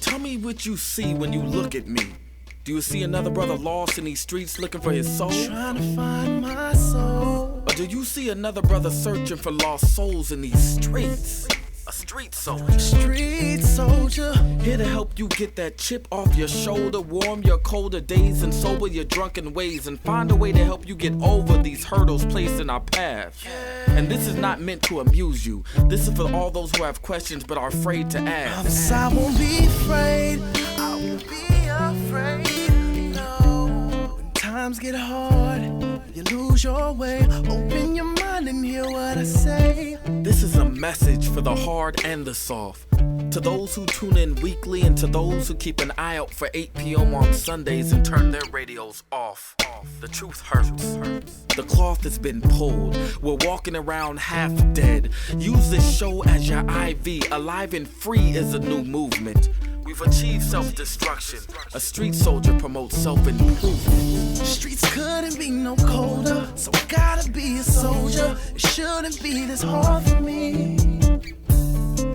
Tell me what you see when you look at me. Do you see another brother lost in these streets looking for his soul? Trying to find my soul. Or do you see another brother searching for lost souls in these streets? A street soldier. Street soldier. Here to help you get that chip off your shoulder, warm your colder days and sober your drunken ways, and find a way to help you get over these hurdles placed in our path. And this is not meant to amuse you. This is for all those who have questions but are afraid to ask. I won't be afraid. I won't be afraid. No. When times get hard, you lose your way. Open your mind and hear what I say. This is a message for the hard and the soft. To those who tune in weekly and to those who keep an eye out for 8 p.m. on Sundays and turn their radios off. The truth hurts. The cloth has been pulled. We're walking around half dead. Use this show as your IV. Alive and Free is a new movement. We've achieved self-destruction. A street soldier promotes self-improvement. Streets couldn't be no colder, so I gotta be a soldier. It shouldn't be this hard for me.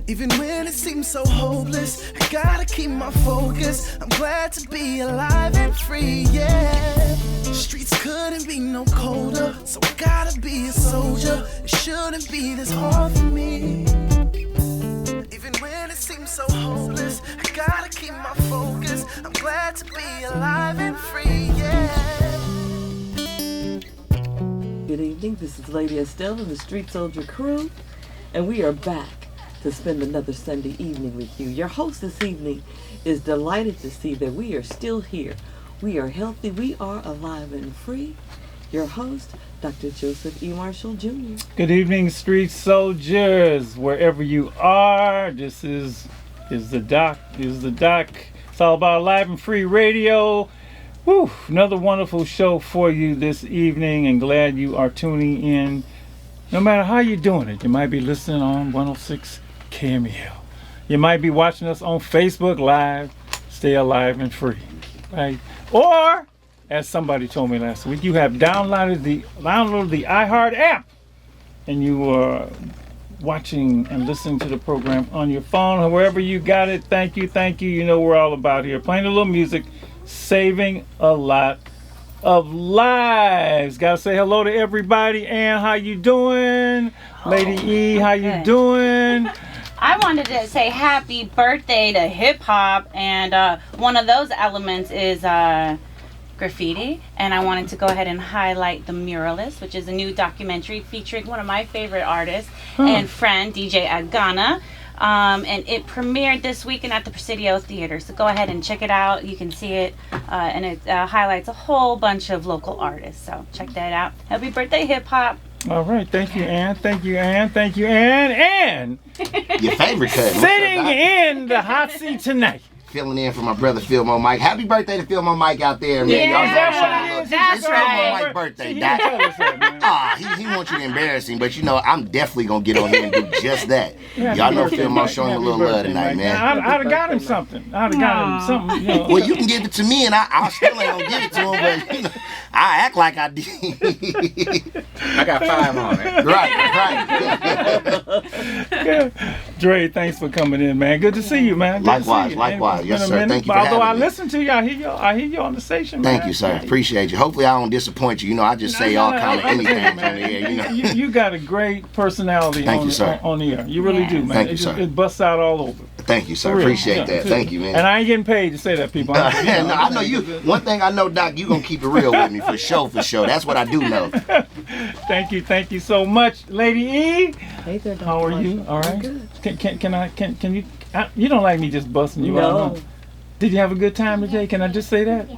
Even when it seems so hopeless, I gotta keep my focus. I'm glad to be alive and free, yeah. Streets couldn't be no colder, so I gotta be a soldier. It shouldn't be this hard for me. Even when it seems so hopeless, I gotta keep my focus. I'm glad to be alive and free, yeah. Good evening, this is Lady Estelle and the Street Soldier crew, and we are back to spend another Sunday evening with you. Your host this evening is delighted to see that we are still here. We are healthy, we are alive and free. Your host, Dr. Joseph E. Marshall Jr. Good evening, Street Soldiers, wherever you are. This is the doc. It's all about Alive and Free Radio. Woo, another wonderful show for you this evening, and glad you are tuning in. No matter how you're doing it, you might be listening on 106 KMEL. You might be watching us on Facebook Live. Stay alive and free, right? Or, as somebody told me last week, you have downloaded the iHeart app, and you are watching and listening to the program on your phone, wherever you got it. Thank you. You know we're all about here, playing a little music, saving a lot of lives. Gotta say hello to everybody. Ann, how you doing? Lady E, how you doing? I wanted to say happy birthday to hip hop, and one of those elements is graffiti, and I wanted to go ahead and highlight The Muralist, which is a new documentary featuring one of my favorite artists and friend, DJ Agana. And it premiered this weekend at the Presidio Theater, so go ahead and check it out. You can see it, and it highlights a whole bunch of local artists, so check that out. Happy birthday, hip hop. All right, thank you, Ann. And your favorite cousin. Sitting in the hot seat tonight. Filling in for my brother Phil Mo Mike. Happy birthday to Phil Mo Mike out there, man. Yeah, that's It's right. Phil Mo Mike's birthday, Doc. He wants you to embarrass him, but you know, I'm definitely going to get on here and do just that. Y'all know Phil Mo showing a little love tonight, man. I'd have got him something. You know. Well, you can give it to me, and I still ain't going to give it to him, but you know, I act like I did. I got 5 on it. Right. Dre, thanks for coming in, man. Good to see you, man. Good Likewise. Yes, sir. Thank you for Although I having me. listen to you, I hear you on the station, man. Thank you, sir. Appreciate you. Hopefully I don't disappoint you. You know, I just say all kind of anything on the air, you know. You got a great personality on the air. You really do, man. Thank you, sir. It busts out all over. Thank you, sir. Appreciate that. Thank you, man. And I ain't getting paid to say that, people. No, I know you. One thing I know, Doc, you gonna keep it real with me for sure. That's what I do know. Thank you so much, Lady E. Hey there, Dr. How are Marshall. you? All right. I'm good. Can you? You don't like me just busting you out. No. Did you have a good time today? Can I just say that?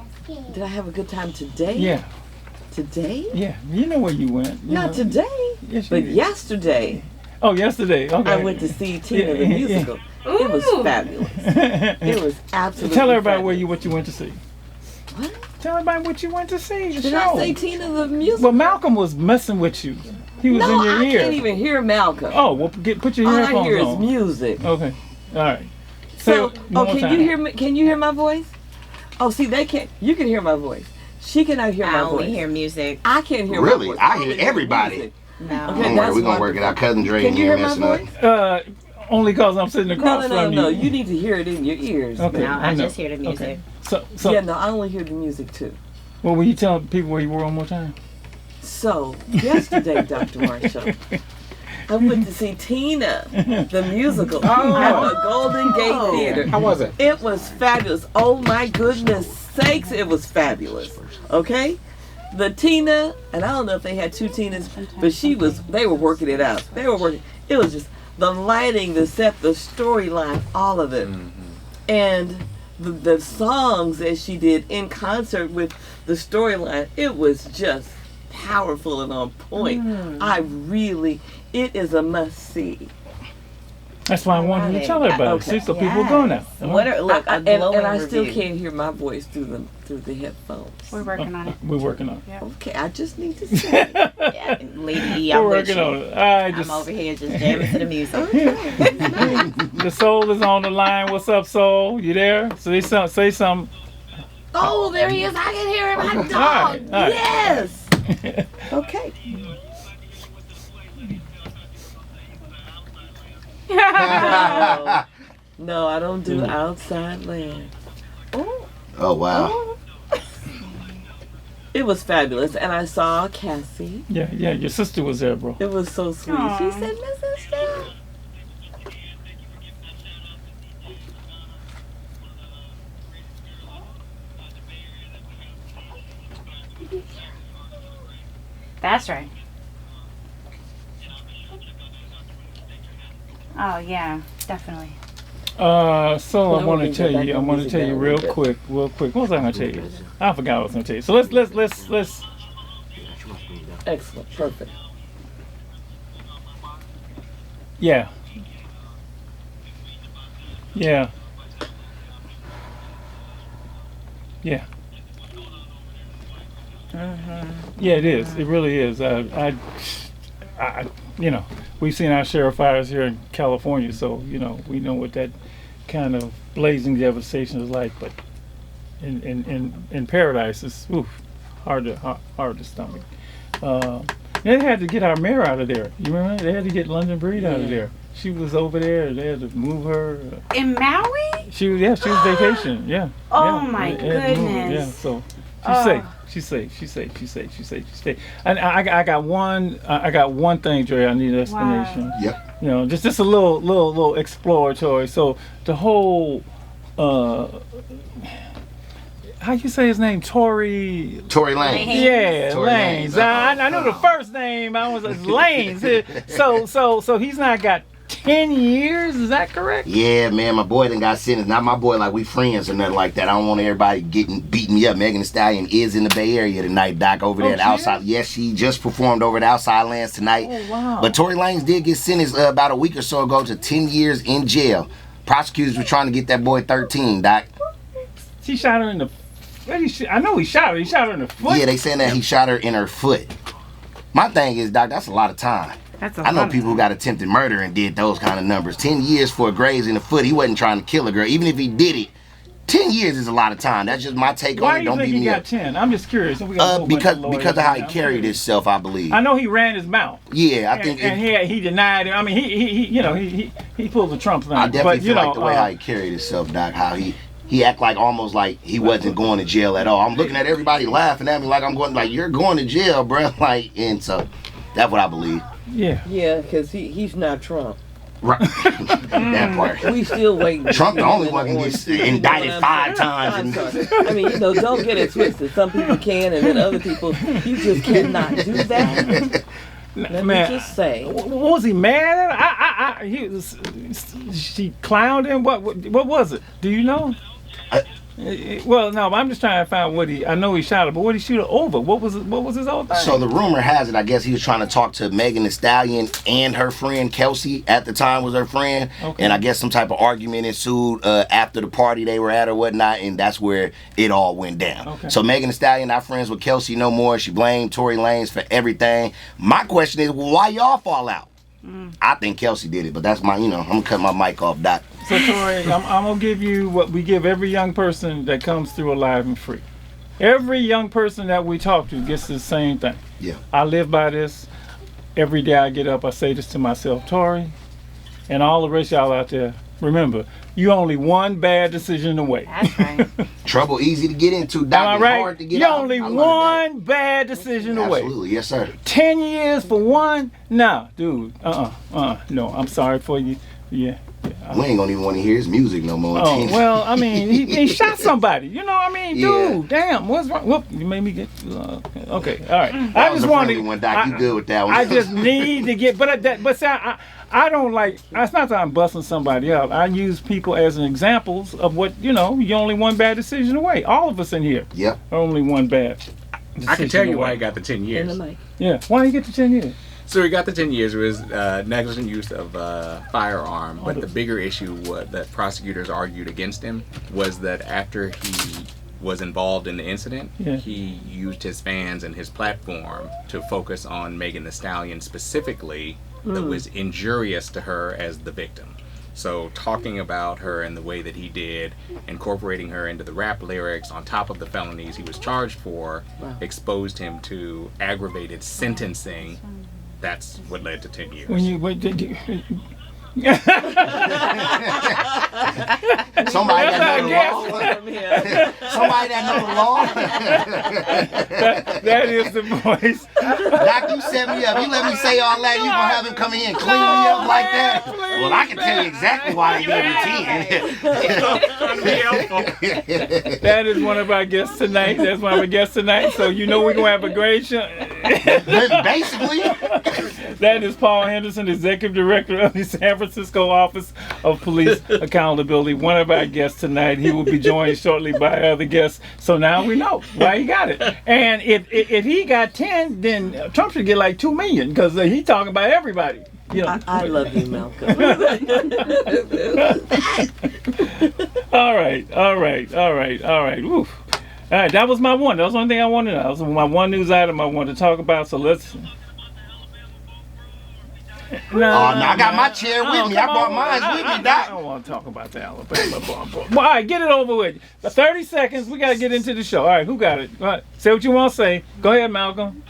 Did I have a good time today? Yeah. Today? Yeah. You know where you went. Not today. Yes, but did. Yesterday. Oh, yesterday. Okay. I went to see Tina the musical. Yeah. It was fabulous. It was absolutely Tell everybody fabulous. what you went to see. What? Tell everybody what you went to see. Did I say Tina the musical? Well, Malcolm was messing with you. He was in your ear. I can't even hear Malcolm. Oh, well, put your headphones on. All I hear is music. Okay. All right. So, can you hear me? Can you hear my voice? Oh, see, they can't. You can hear my voice. She cannot hear my voice. I only hear music. I can't hear really? my voice. I hear everybody. No. Okay, we're gonna work it out. Cousin Dre. Can you hear my voice? Only because I'm sitting across from you. No. You need to hear it in your ears. Okay. No, I just hear the music. Okay. So yeah, no, I only hear the music too. Well, will you tell people where you were one more time? So, yesterday, Dr. Marshall, I went to see Tina, the musical, at the Golden Gate Theater. How was it? It was fabulous. Oh my goodness sakes, it was fabulous. Okay? The Tina, and I don't know if they had two Tinas, but they were working it out. It was just the lighting, the set, the storyline, all of it. Mm-hmm. And the songs that she did in concert with the storyline, it was just powerful and on point. It is a must see. That's why I wanted to tell her about it. See, so people go now. And I still can't hear my voice through the headphones. We're working on it. We're working on it. Yeah. Okay, I just need to say. Yeah, Lady E, I'm We're with working you. on it. I'm over here just jamming to the music. The soul is on the line. What's up, soul? You there? Say something. Oh, there he is. I can hear him. Hot dog. All right. Yes. Okay. No, I don't do outside land. Oh wow. It was fabulous, and I saw Cassie. Yeah, your sister was there, bro. It was so sweet. Aww. She said, "Mrs. Stone." That's right. Oh yeah, definitely. So I want to tell you real quick. What was I going to tell you? I forgot what I was going to tell you. So let's. Excellent, perfect. Yeah. Yeah, it is. It really is. I we've seen our share of fires here in California, so we know what that kind of blazing devastation is like. But in paradise, it's hard to stomach. They had to get our mayor out of there. You remember? They had to get London Breed out of there. She was over there. They had to move her. In Maui? She was vacationing. Yeah. Oh my goodness. Yeah. So she's safe. And I got one thing, Dre. I need an explanation. Yep. Just a little exploratory. So the whole how you say his name? Tory Lanez. Yeah, Tory Lanez. Lanez. I know the first name. I was Lanez. So he's not got 10 years. Is that correct? Yeah, man. My boy done got sentenced. Not my boy like we friends or nothing like that. I don't want everybody beating me up. Megan Thee Stallion is in the Bay Area tonight, Doc, over there at Outside. Yes, she just performed over at Outside Lands tonight. Oh, wow. But Tory Lanez did get sentenced about a week or so ago to 10 years in jail. Prosecutors were trying to get that boy 13, Doc. He shot her in the... I know he shot her. He shot her in the foot. Yeah, they saying that he shot her in her foot. My thing is, Doc, that's a lot of time. I know people who got attempted murder and did those kind of numbers. 10 years for a graze in the foot. He wasn't trying to kill a girl. Even if he did it, 10 years is a lot of time. That's just my take on it. Don't beat me up. Why do you think he got 10? I'm just curious. Because of how he carried himself, I believe. I know he ran his mouth. Yeah, I think. And he denied it. I mean, he pulled the Trump thing. I definitely feel like the way how he carried himself, Doc, how he act like almost like he wasn't going to jail at all. I'm looking at everybody laughing at me like I'm going, like, you're going to jail, bro. Like, and so that's what I believe. Yeah. Yeah, because he's not Trump. Right. That part. We still waiting. Trump the only one who gets indicted 5 times. I mean, don't get it twisted. Some people can, and then other people, you just cannot do that. Let me just say. Was he mad at her? She clowned him? What was it? Do you know? Well, no, I'm just trying to find I know he shot her, but what did he shoot her over? What was his whole thing? So the rumor has it, I guess he was trying to talk to Megan Thee Stallion and her friend Kelsey at the time was her friend. Okay. And I guess some type of argument ensued after the party they were at or whatnot, and that's where it all went down. Okay. So Megan Thee Stallion not friends with Kelsey no more. She blamed Tory Lanez for everything. My question is, why y'all fall out? I think Kelsey did it, but that's I'm gonna cut my mic off, Doc. So Tory, I'm gonna give you what we give every young person that comes through Alive and Free. Every young person that we talk to gets the same thing. Yeah. I live by this. Every day I get up, I say this to myself, Tory, And all the rest of y'all out there, remember, you only one bad decision away. That's right. Trouble easy to get into, Doc. Am I It's right? hard to get You're out. only I learned one bad decision that. away. Absolutely, yes, sir. 10 years for one? Nah, dude. No, I'm sorry for you. Yeah. We ain't gonna even want to hear his music no more. Oh, well, I mean, he shot somebody. You know what I mean? Yeah. Dude, damn, what's wrong? Whoop, you made me get... okay, all right. That was a friendly one, Doc. You good with that one. I just need to get... But see, I don't like... It's not that I'm busting somebody up. I use people as an examples of what, you're only one bad decision away. All of us in here Yep. are only one bad decision I can tell you away. why he got the 10 In years. the mic. Yeah, why you get the 10 years? So he got the 10 years. It was negligent use of firearm. But the bigger issue that prosecutors argued against him was that after he was involved in the incident, he used his fans and his platform to focus on Megan Thee Stallion specifically that was injurious to her as the victim. So talking about her in the way that he did, incorporating her into the rap lyrics on top of the felonies he was charged for, exposed him to aggravated sentencing. That's what led to 10 years. Somebody that know the law. Somebody that know the law. That is the voice. Doc, you set me up. You let me say all that. You gonna have him come in and clean me up like that? Well, I can tell you exactly why they gave me 10. That is one of our guests tonight. That's one of our guests tonight. So we're gonna have a great show. Basically. That is Paul Henderson, Executive Director of the San Francisco Office of Police Accountability. One of our guests tonight. He will be joined shortly by other guests. So now we know why he got it. And if he got 10, then Trump should get like 2 million because he talking about everybody. I love you, Malcolm. All right. Oof. All right, that was my one. That was the only thing I wanted to know. That was my one news item I wanted to talk about. So let's. No, I got my chair with me. I brought mine with me, Doc. I don't want to talk about the Alabama bomb. Well, all right, get it over with. 30 seconds. We got to get into the show. All right, who got it? All right, say what you want to say. Go ahead, Malcolm.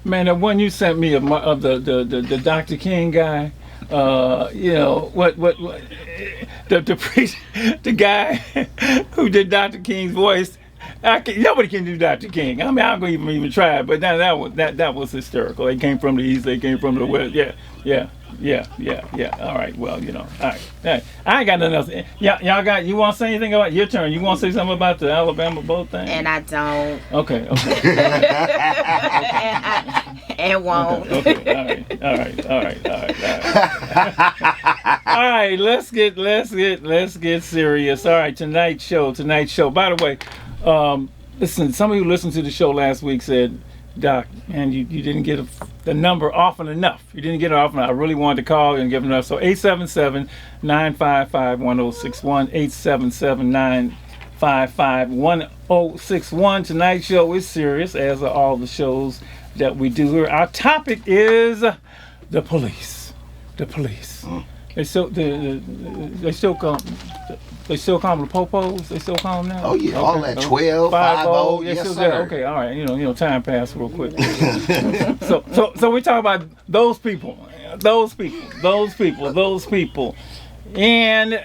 Man, that one you sent me of the Dr. King guy, the guy who did Dr. King's voice. Nobody can do Dr. King. I mean, I'm gonna even try it, but that was hysterical. They came from the east, they came from the west. Yeah. All right, well, all right. I ain't got nothing else. You want to say anything about your turn? You want to say something about the Alabama boat thing? And I don't. Okay. And won't. Okay. All right. All right. Let's get serious. All right. Tonight's show. By the way, listen. Somebody who listened to the show last week said, Doc, and you didn't get the number often enough. You didn't get it often enough. I really wanted to call and give enough. So 877-955-1061, 877-955-1061. Tonight's show is serious, as are all the shows that we do here. Our topic is the police. The police. They still call them the popos. They still call them now. Oh yeah, all that 12, 5-0. Yes, sir. Okay, all right. Time passed real quick. so we talk about those people, and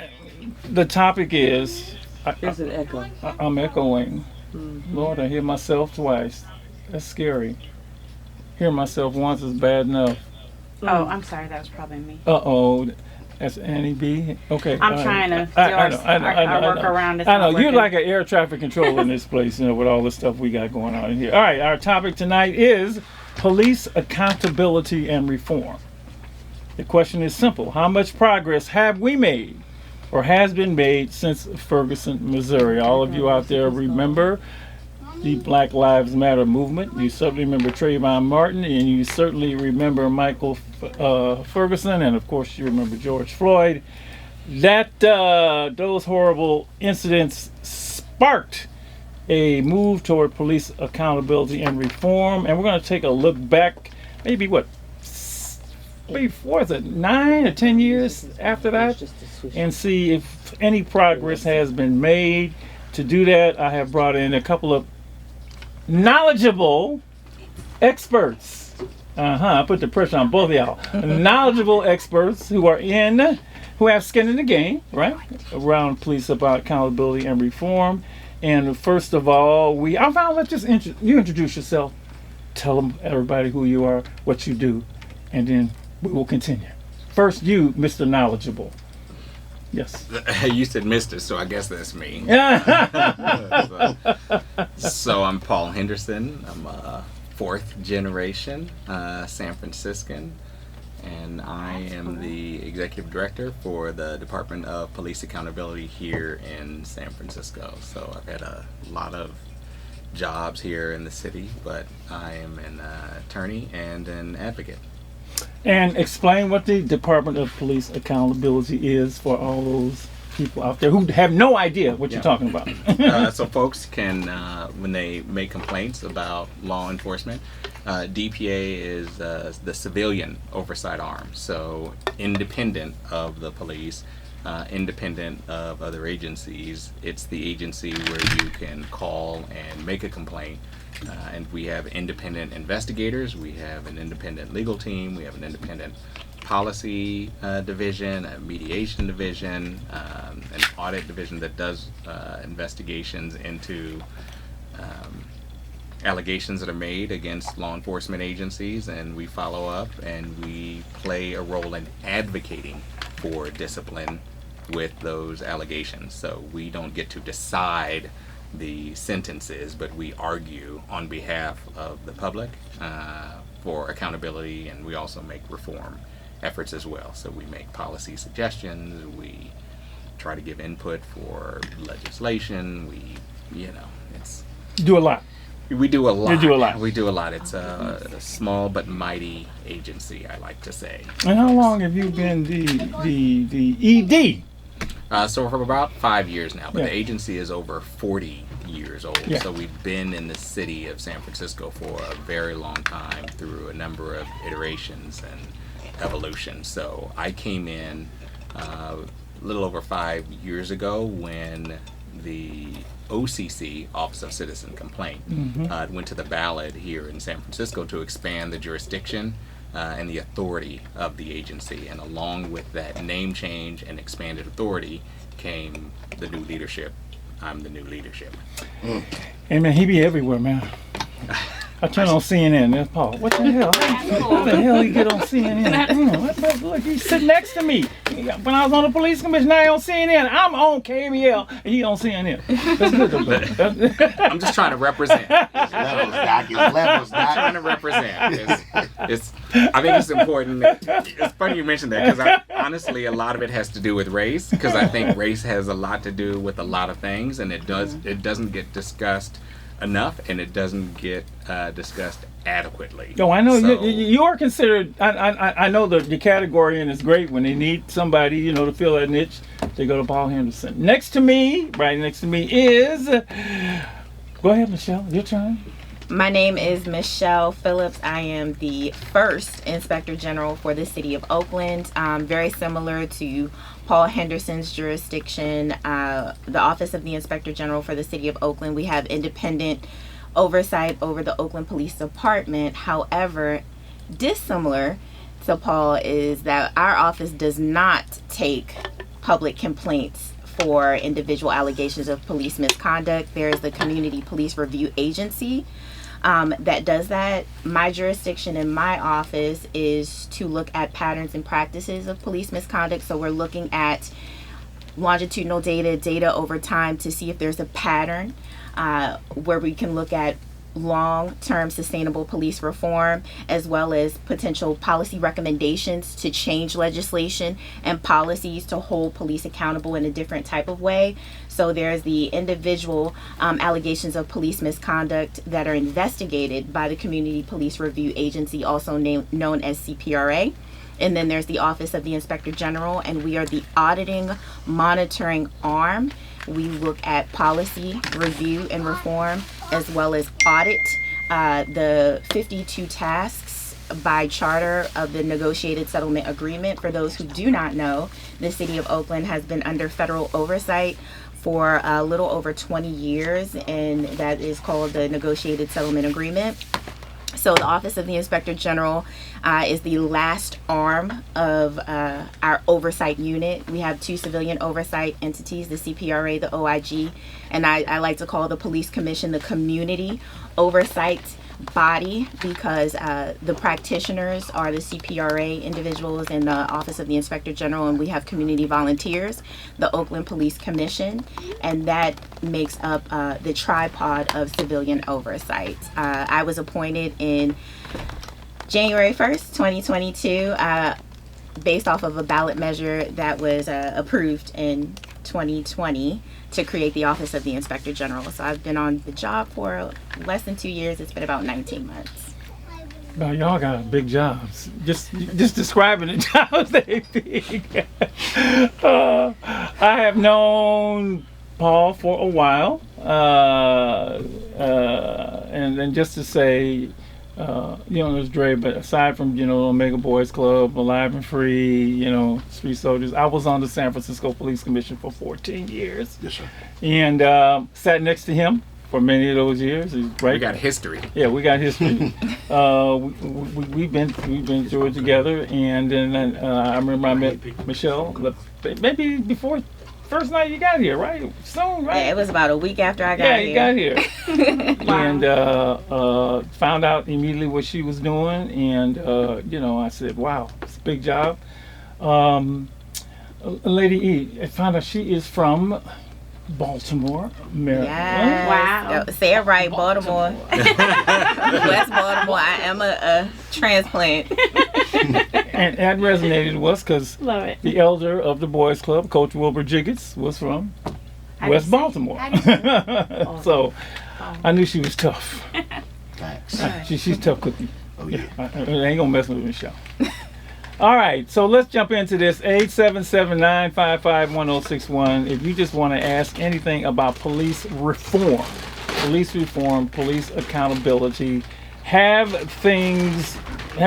the topic is. There's an echo. I'm echoing. Mm-hmm. Lord, I hear myself twice. That's scary. Hear myself once is bad enough. Oh, I'm sorry. That was probably me. Uh-oh. That's Annie B. Okay. I'm trying to do our work around this. I know. You're like an air traffic controller in this place, with all the stuff we got going on in here. All right. Our topic tonight is police accountability and reform. The question is simple. How much progress have we made or has been made since Ferguson, Missouri? All of you out there remember the Black Lives Matter movement. You certainly remember Trayvon Martin, and you certainly remember Michael Ferguson, and of course you remember George Floyd. Those horrible incidents sparked a move toward police accountability and reform, and we're going to take a look back, maybe before the 9 or 10 years after that, and see if any progress has been made. To do that, I have brought in a couple of knowledgeable experts. I put the pressure on both of y'all. Knowledgeable experts who have skin in the game, right? Around police about accountability and reform. And first of all, I'll let you introduce yourself. Tell them, everybody, who you are, what you do, and then we will continue. First, you, Mr. Knowledgeable. Yes. You said Mr., so I guess that's me. So I'm Paul Henderson. I'm a fourth generation San Franciscan, and I am the executive director for the Department of Police Accountability here in San Francisco. So I've had a lot of jobs here in the city, but I am an attorney and an advocate. And explain what the Department of Police Accountability is for all those people out there who have no idea what you're talking about. So folks can, when they make complaints about law enforcement, DPA is the civilian oversight arm. So independent of the police, independent of other agencies, it's the agency where you can call and make a complaint. And we have independent investigators, we have an independent legal team, we have an independent policy division, a mediation division, an audit division that does investigations into allegations that are made against law enforcement agencies, and we follow up and we play a role in advocating for discipline with those allegations. So we don't get to decide the sentences, but we argue on behalf of the public for accountability, and we also make reform efforts as well. So we make policy suggestions, we try to give input for legislation, do a lot. We do a lot. You do a lot. We do a lot. It's a small but mighty agency, I like to say. And how long have you been the ED? So for about 5 years now, but the agency is over 40 years old. Yeah. So we've been in the city of San Francisco for a very long time through a number of iterations and evolution. So I came in a little over 5 years ago when the OCC, Office of Citizen Complaint, went to the ballot here in San Francisco to expand the jurisdiction and the authority of the agency. And along with that name change and expanded authority came the new leadership. I'm the new leadership. Hey man, he be everywhere, man. I turn on CNN. There's Paul. What the hell? How the hell he get on CNN? Look, he's sitting next to me. When I was on the police commission, I on CNN. I'm on KMEL, and he on CNN. That's good, though. I'm just trying to represent. Levels, Doc. It's I'm trying to represent. I think it's important. It's funny you mentioned that, because honestly, a lot of it has to do with race, because I think race has a lot to do with a lot of things, and it doesn't get discussed enough, and it doesn't get discussed adequately. No, I know so, you are considered. I know the category, and it's great when they need somebody to fill that niche. They go to Paul Henderson. Right next to me is. Go ahead, Michelle. Your turn. My name is Michelle Phillips. I am the first Inspector General for the City of Oakland. Very similar to Paul Henderson's jurisdiction, the Office of the Inspector General for the City of Oakland. We have independent oversight over the Oakland Police Department. However, dissimilar to Paul is that our office does not take public complaints for individual allegations of police misconduct. There is the Community Police Review Agency that does that. My jurisdiction in my office is to look at patterns and practices of police misconduct. So we're looking at longitudinal data over time to see if there's a pattern where we can look at long-term sustainable police reform, as well as potential policy recommendations to change legislation and policies to hold police accountable in a different type of way. So there's the individual allegations of police misconduct that are investigated by the Community Police Review Agency, also known as CPRA. And then there's the Office of the Inspector General, and we are the auditing, monitoring arm. We look at policy, review, and reform, as well as audit the 52 tasks by charter of the negotiated settlement agreement. For those who do not know, the city of Oakland has been under federal oversight for a little over 20 years, and that is called the negotiated settlement agreement. So the Office of the Inspector General is the last arm of our oversight unit. We have two civilian oversight entities, the CPRA, the OIG, and I like to call the Police Commission the community oversight body, because the practitioners are the CPRA individuals in the Office of the Inspector General, and we have community volunteers, the Oakland Police Commission, and that makes up the tripod of civilian oversight. I was appointed in January 1st, 2022, based off of a ballot measure that was approved in 2020 to create the Office of the Inspector General. So I've been on the job for less than 2 years. It's been about 19 months. Well, y'all got big jobs. Just describing the jobs they big. I have known Paul for a while, and then just to say, there's Dre, but aside from, Omega Boys Club, Alive and Free, Street Soldiers, I was on the San Francisco Police Commission for 14 years. Yes, sir. And sat next to him for many of those years. Right? We got history. Yeah, we got history. We've been through it together. And then I remember I met Michelle, maybe before first night you got here, right? Soon, right? Yeah, it was about a week after I got here. Yeah, you got here. And found out immediately what she was doing. And, I said, wow, it's a big job. Lady E, I found out she is from Baltimore, Maryland. Yes. Wow. Say it right, Baltimore. West Baltimore. I am a transplant. And that resonated with us because Love it. the elder of the boys club, Coach Wilbur Jiggets, was from West Baltimore. So I knew she was tough. Thanks. She's tough cookie. Oh, yeah. I ain't gonna mess with Michelle. All right, so let's jump into this. 877-955-1061. If you just want to ask anything about police reform, police accountability, have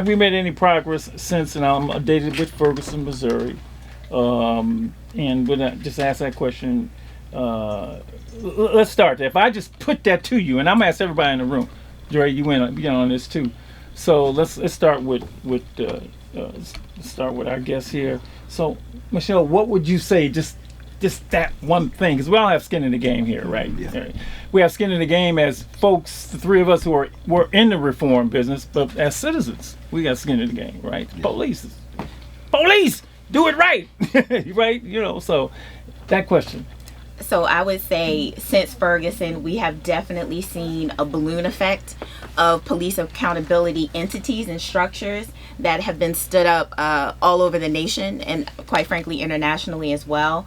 we made any progress since, and I'm dated with Ferguson, Missouri, and when I just ask that question, let's start there. If I just put that to you, and I'm gonna ask everybody in the room, Dre, you in on this too. So let's start with our guest here. So Michelle, what would you say? Just that one thing, because we all have skin in the game here, right? Yeah. We have skin in the game as folks, the three of us who were in the reform business, but as citizens, we got skin in the game, right? Yeah. Police, do it right, right? So that question. So I would say since Ferguson, we have definitely seen a balloon effect of police accountability entities and structures that have been stood up all over the nation and quite frankly internationally as well,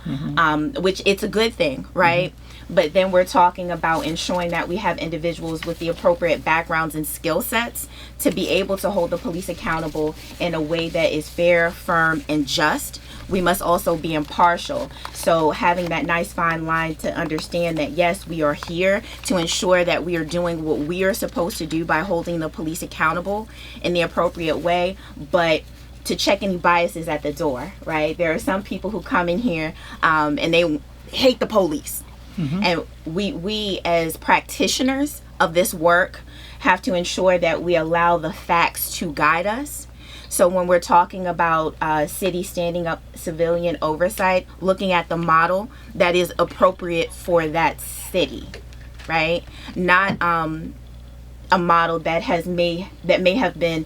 which it's a good thing, right? But then we're talking about ensuring that we have individuals with the appropriate backgrounds and skill sets to be able to hold the police accountable in a way that is fair, firm, and just. We must also be impartial. So having that nice fine line to understand that, yes, we are here to ensure that we are doing what we are supposed to do by holding the police accountable in the appropriate way, but to check any biases at the door, right? There are some people who come in here and they hate the police. And we as practitioners of this work have to ensure that we allow the facts to guide us. So when we're talking about city standing up civilian oversight, looking at the model that is appropriate for that city, right? Not a model that may have been,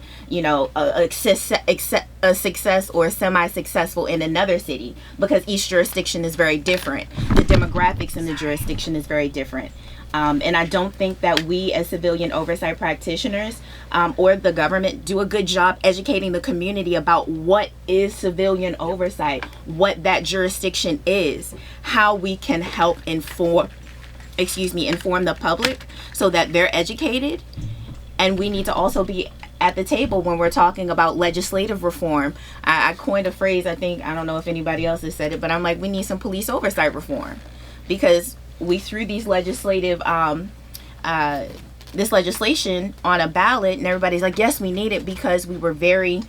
a success or semi-successful in another city, because each jurisdiction is very different. The demographics in the jurisdiction is very different. And I don't think that we as civilian oversight practitioners or the government do a good job educating the community about what is civilian oversight, what that jurisdiction is, how we can help inform the public so that they're educated. And we need to also be at the table when we're talking about legislative reform. I coined a phrase, I don't know if anybody else has said it, but I'm like, we need some police oversight reform, because we through these legislative this legislation on a ballot, and everybody's like, yes, we need it, because we were very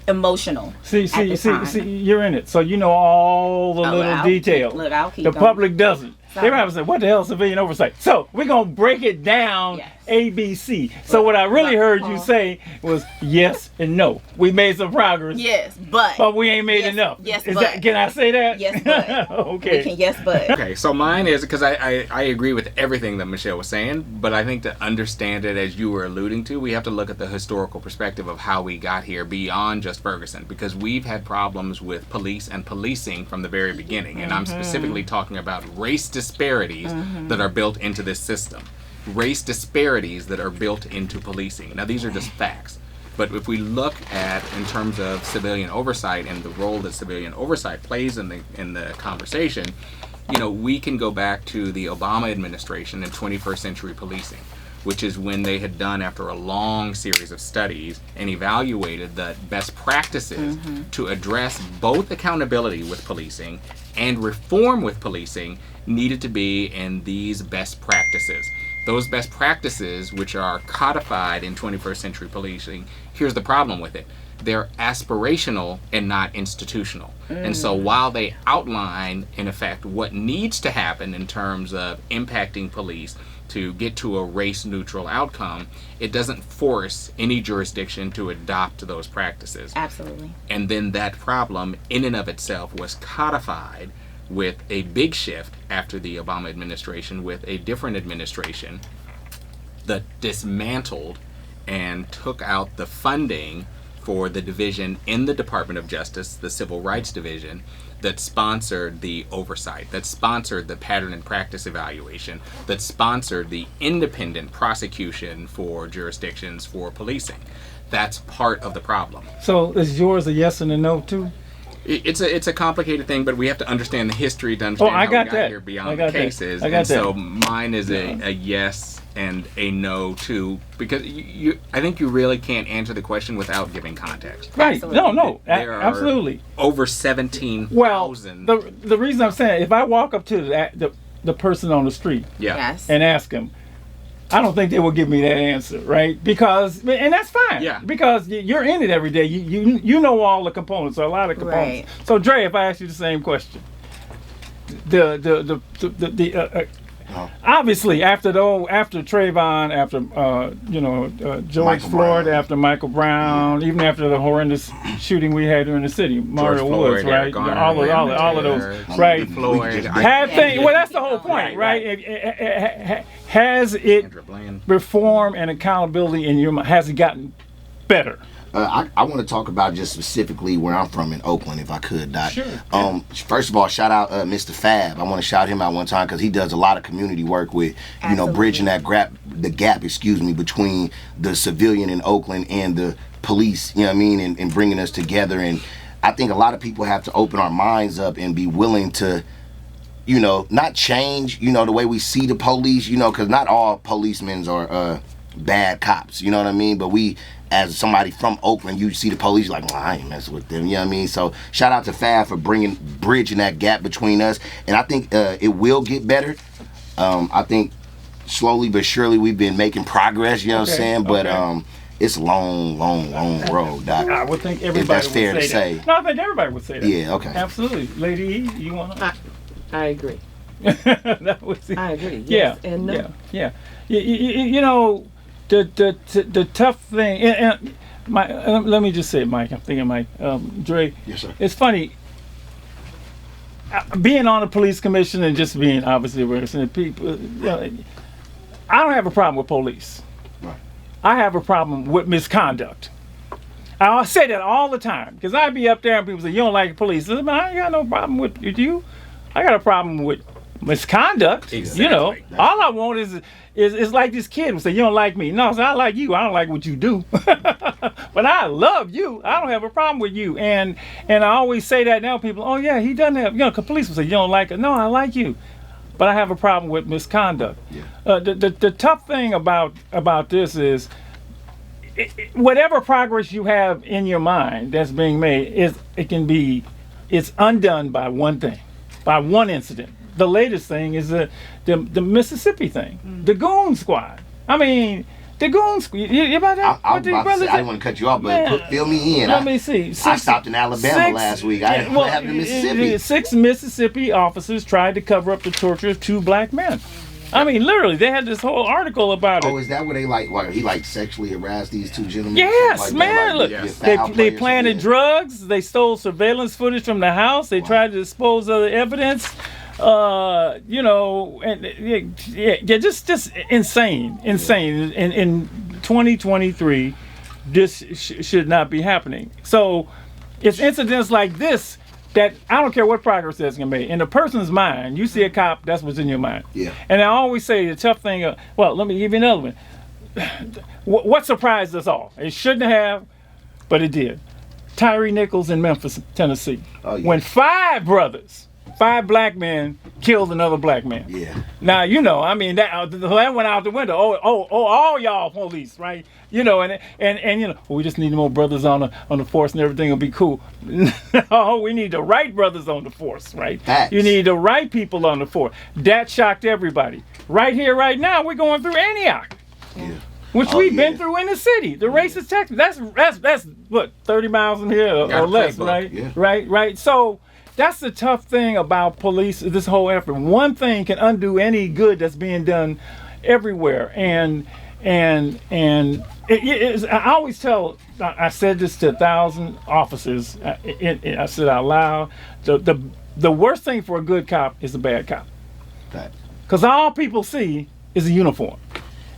emotional. See, you're in it, so you know all the little details. Look, I'll keep the going. public doesn't. They might say, what the hell is civilian oversight? So we're going to break it down, yes. ABC. So what I really heard you say was yes and no. We made some progress. Yes, but we ain't made enough. Yes, can I say that? Yes, but. Okay. Yes, but. Okay, so mine is, because I agree with everything that Michelle was saying, but I think to understand it, as you were alluding to, we have to look at the historical perspective of how we got here beyond just Ferguson, because we've had problems with police and policing from the very beginning, and I'm specifically talking about race disparities that are built into this system. Race disparities that are built into policing. Now, these are just facts. But if we look at, in terms of civilian oversight and the role that civilian oversight plays in the conversation, you know, we can go back to the Obama administration and 21st century policing, which is when they had done, after a long series of studies, and evaluated the best practices to address both accountability with policing and reform with policing needed to be in these best practices. Those best practices, which are codified in 21st century policing, here's the problem with it. They're aspirational and not institutional. And so while they outline, in effect, what needs to happen in terms of impacting police to get to a race-neutral outcome, it doesn't force any jurisdiction to adopt those practices. Absolutely. And then that problem, in and of itself, was codified with a big shift after the Obama administration, with a different administration that dismantled and took out the funding for the division in the Department of Justice, the Civil Rights Division, that sponsored the oversight, that sponsored the pattern and practice evaluation, that sponsored the independent prosecution for jurisdictions for policing. That's part of the problem. So is yours a yes and a no too? It's a complicated thing, but we have to understand the history to understand how we got here beyond the cases. So mine is a yes and a no too, because I think you really can't answer the question without giving context. Right? Absolutely. No, there are absolutely. Over 17,000. Well, the reason I'm saying, if I walk up to the person on the street, Yes. and ask him, I don't think they will give me that answer, right? Because, and that's fine. Yeah. Because you're in it every day. You know all the components, or a lot of components. Right. So Dre, if I ask you the same question, obviously after Trayvon, after George Michael Floyd, Brown. after Michael Brown, even after the horrendous shooting we had here in the city, Mario Woods, Floyd, right? Garner, all of those, right? Floyd. Well, that's the whole point, right? Has it reform and accountability in your mind? Has it gotten better? I want to talk about just specifically where I'm from in Oakland, if I could, Doc. Sure. First of all, shout out Mr. Fab. I want to shout him out one time because he does a lot of community work with, bridging that gap, between the civilian in Oakland and the police, and bringing us together. And I think a lot of people have to open our minds up and be willing to, not change, the way we see the police, because not all policemen are bad cops, you know what I mean? But we, as somebody from Oakland, you see the police, you're like, well, I ain't messing with them, you know what I mean? So shout out to Fab for bridging that gap between us. And I think it will get better. I think slowly but surely we've been making progress, you know what I'm saying? But it's a long road, Doc. I would think everybody if that's would fair to say say. that. No, I think everybody would say that. Yeah, okay. Absolutely. Lady E, you want to? I agree. That was it. I agree. Yes and no. Yeah. The tough thing, and let me just say it, Mike. I'm thinking, Mike. Dre. Yes, sir. It's funny. Being on the police commission and just being obviously representing people, I don't have a problem with police. Right. I have a problem with misconduct. I say that all the time because I'd be up there and people say, you don't like the police. I ain't got no problem with you. I got a problem with misconduct. Exactly. All I want is like this kid would say, you don't like me. No, I like you. I don't like what you do. But I love you. I don't have a problem with you. And I always say that now. People, oh yeah, he doesn't have, because police will say, you don't like it. No, I like you. But I have a problem with misconduct. Yeah. The tough thing about this is whatever progress you have in your mind that's being made it's undone by one thing, by one incident. The latest thing is the Mississippi thing, the goon squad. I mean, the goons. You about that? I didn't want to cut you off, but fill me in. Let me see. I stopped in Alabama last week. What happened in Mississippi? 6 Mississippi officers tried to cover up the torture of 2 black men. I mean, literally, they had this whole article about it. Oh, is that where they he sexually harassed these 2 gentlemen? Yes, man. Look, they planted drugs. They stole surveillance footage from the house. They tried to dispose of the evidence. You know, and just insane. In 2023, this should not be happening. So, it's incidents like this that I don't care what progress that's gonna make. In a person's mind, you see a cop, that's what's in your mind. Yeah. And I always say the tough thing. Let me give you another one. What surprised us all? It shouldn't have, but it did. Tyree Nichols in Memphis, Tennessee. Oh, yeah. When 5 black men killed another black man. Yeah. Now, you know, I mean, that went out the window. Oh, all y'all police, right? You know, and you know, we just need more brothers on the force and everything will be cool. No, we need the right brothers on the force, right? Facts. You need the right people on the force. That shocked everybody. Right here, right now, we're going through Antioch. Yeah. Which we've been through in the city. The racist Texas. That's what, 30 miles from here or less, right? Yeah. Right. So that's the tough thing about police, this whole effort. One thing can undo any good that's being done everywhere. And it is, I always tell, I said this to 1,000 officers, I said out loud, the worst thing for a good cop is a bad cop. Because all people see is a uniform.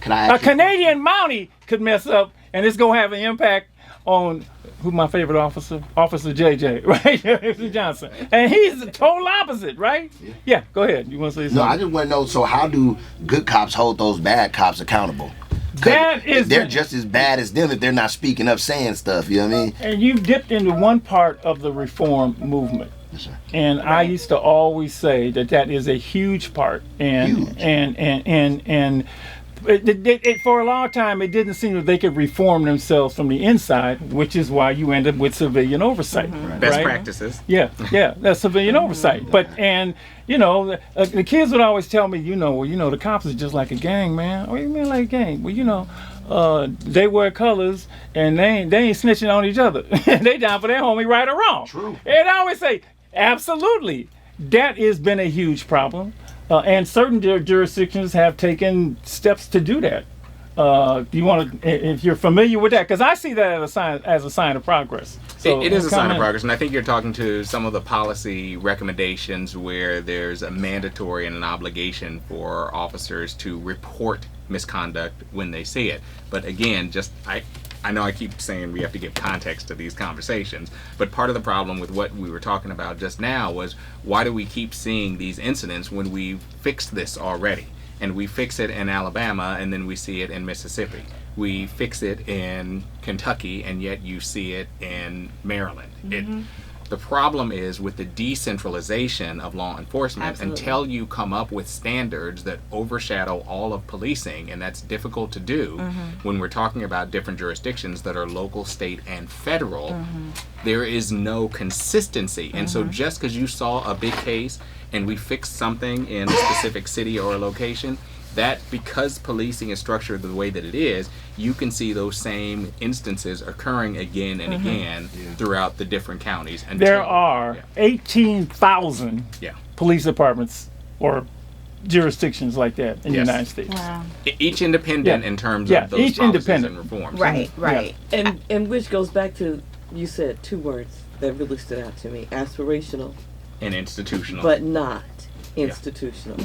A Canadian Mountie could mess up, and it's going to have an impact on who's my favorite officer? Officer JJ, right? Johnson. And he's the total opposite, right? Yeah, go ahead. You want to say something? No, I just want to know, so how do good cops hold those bad cops accountable? They're just as bad as them if they're not speaking up, saying stuff, you know what I mean? And you've dipped into one part of the reform movement. Yes, sir. And I used to always say that is a huge part. And for a long time, it didn't seem that they could reform themselves from the inside, which is why you end up with civilian oversight. Mm-hmm. Best practices. Yeah, that's civilian oversight. But, and, you know, the kids would always tell me, the cops is just like a gang, man. What do you mean like a gang? Well, you know, they wear colors and they ain't snitching on each other. They down for their homie, right or wrong. True. And I always say, absolutely. That has been a huge problem. And certain jurisdictions have taken steps to do that. You want to, if you're familiar with that, because I see that as a sign of progress. So it is a sign of progress, and I think you're talking to some of the policy recommendations where there's a mandatory and an obligation for officers to report misconduct when they see it. But again, I know I keep saying we have to give context to these conversations, but part of the problem with what we were talking about just now was, why do we keep seeing these incidents when we fixed this already? And we fix it in Alabama, and then we see it in Mississippi. We fix it in Kentucky, and yet you see it in Maryland. Mm-hmm. The problem is with the decentralization of law enforcement. Absolutely. Until you come up with standards that overshadow all of policing, and that's difficult to do when we're talking about different jurisdictions that are local, state, and federal, there is no consistency. And so just because you saw a big case and we fixed something in a specific city or a location, that because policing is structured the way that it is, you can see those same instances occurring again and again throughout the different counties. There are 18,000 police departments or jurisdictions like that in the United States. Wow. Each independent in terms of those each policies independent. and reforms. Right. And which goes back to, you said 2 words that really stood out to me: aspirational And institutional. but not institutional.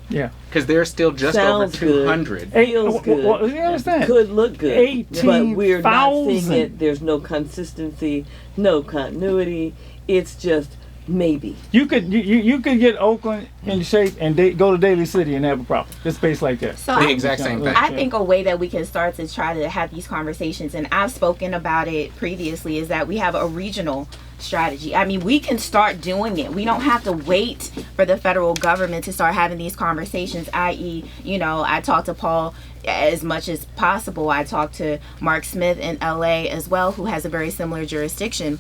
Yeah. Because there's still just Sounds over 200. Feels good. Well, you understand? Could look good. 18,000. But we're not seeing it. There's no consistency, no continuity. It's just maybe. You could get Oakland in shape and go to Daly City and have a problem. It's based like that. So The exact same thing. I think a way that we can start to try to have these conversations, and I've spoken about it previously, is that we have a regional strategy. I mean, we can start doing it. We don't have to wait for the federal government to start having these conversations, i.e., I talk to Paul as much as possible. I talk to Mark Smith in LA as well, who has a very similar jurisdiction.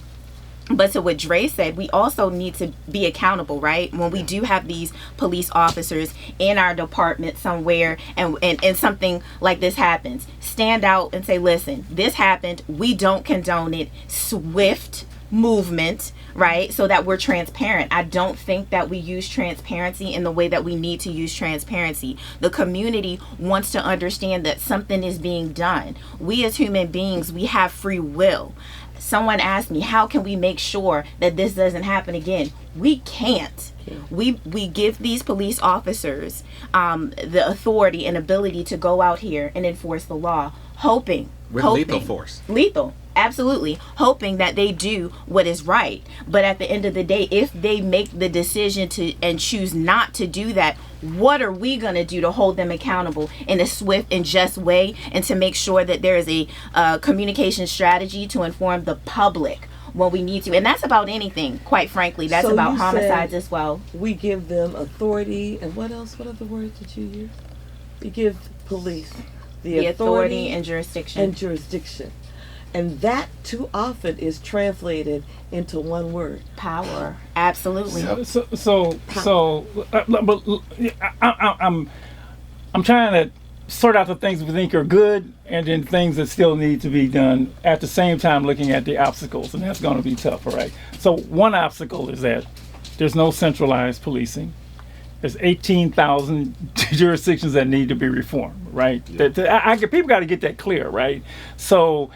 But to what Dre said, we also need to be accountable, right? When we do have these police officers in our department somewhere and something like this happens, stand out and say, listen, this happened. We don't condone it. Swift movement, right? So that we're transparent. I don't think that we use transparency in the way that we need to use transparency. The community wants to understand that something is being done. We as human beings, we have free will. Someone asked me, how can we make sure that this doesn't happen again? We can't. We give these police officers the authority and ability to go out here and enforce the law, hoping lethal force. Lethal, absolutely. Hoping that they do what is right. But at the end of the day, if they make the decision to and choose not to do that, what are we going to do to hold them accountable in a swift and just way, and to make sure that there is a communication strategy to inform the public when we need to? And that's about anything, quite frankly. That's So about you homicides said as well. We give them authority, and what else? What other words did you use? We give police The authority and jurisdiction. and jurisdiction. And that too often is translated into one word. Power. Absolutely. I'm trying to sort out the things we think are good and then things that still need to be done at the same time, looking at the obstacles, and that's going to be tough, all right? So one obstacle is that there's no centralized policing. There's 18,000 jurisdictions that need to be reformed, right? People got to get that clear, right? So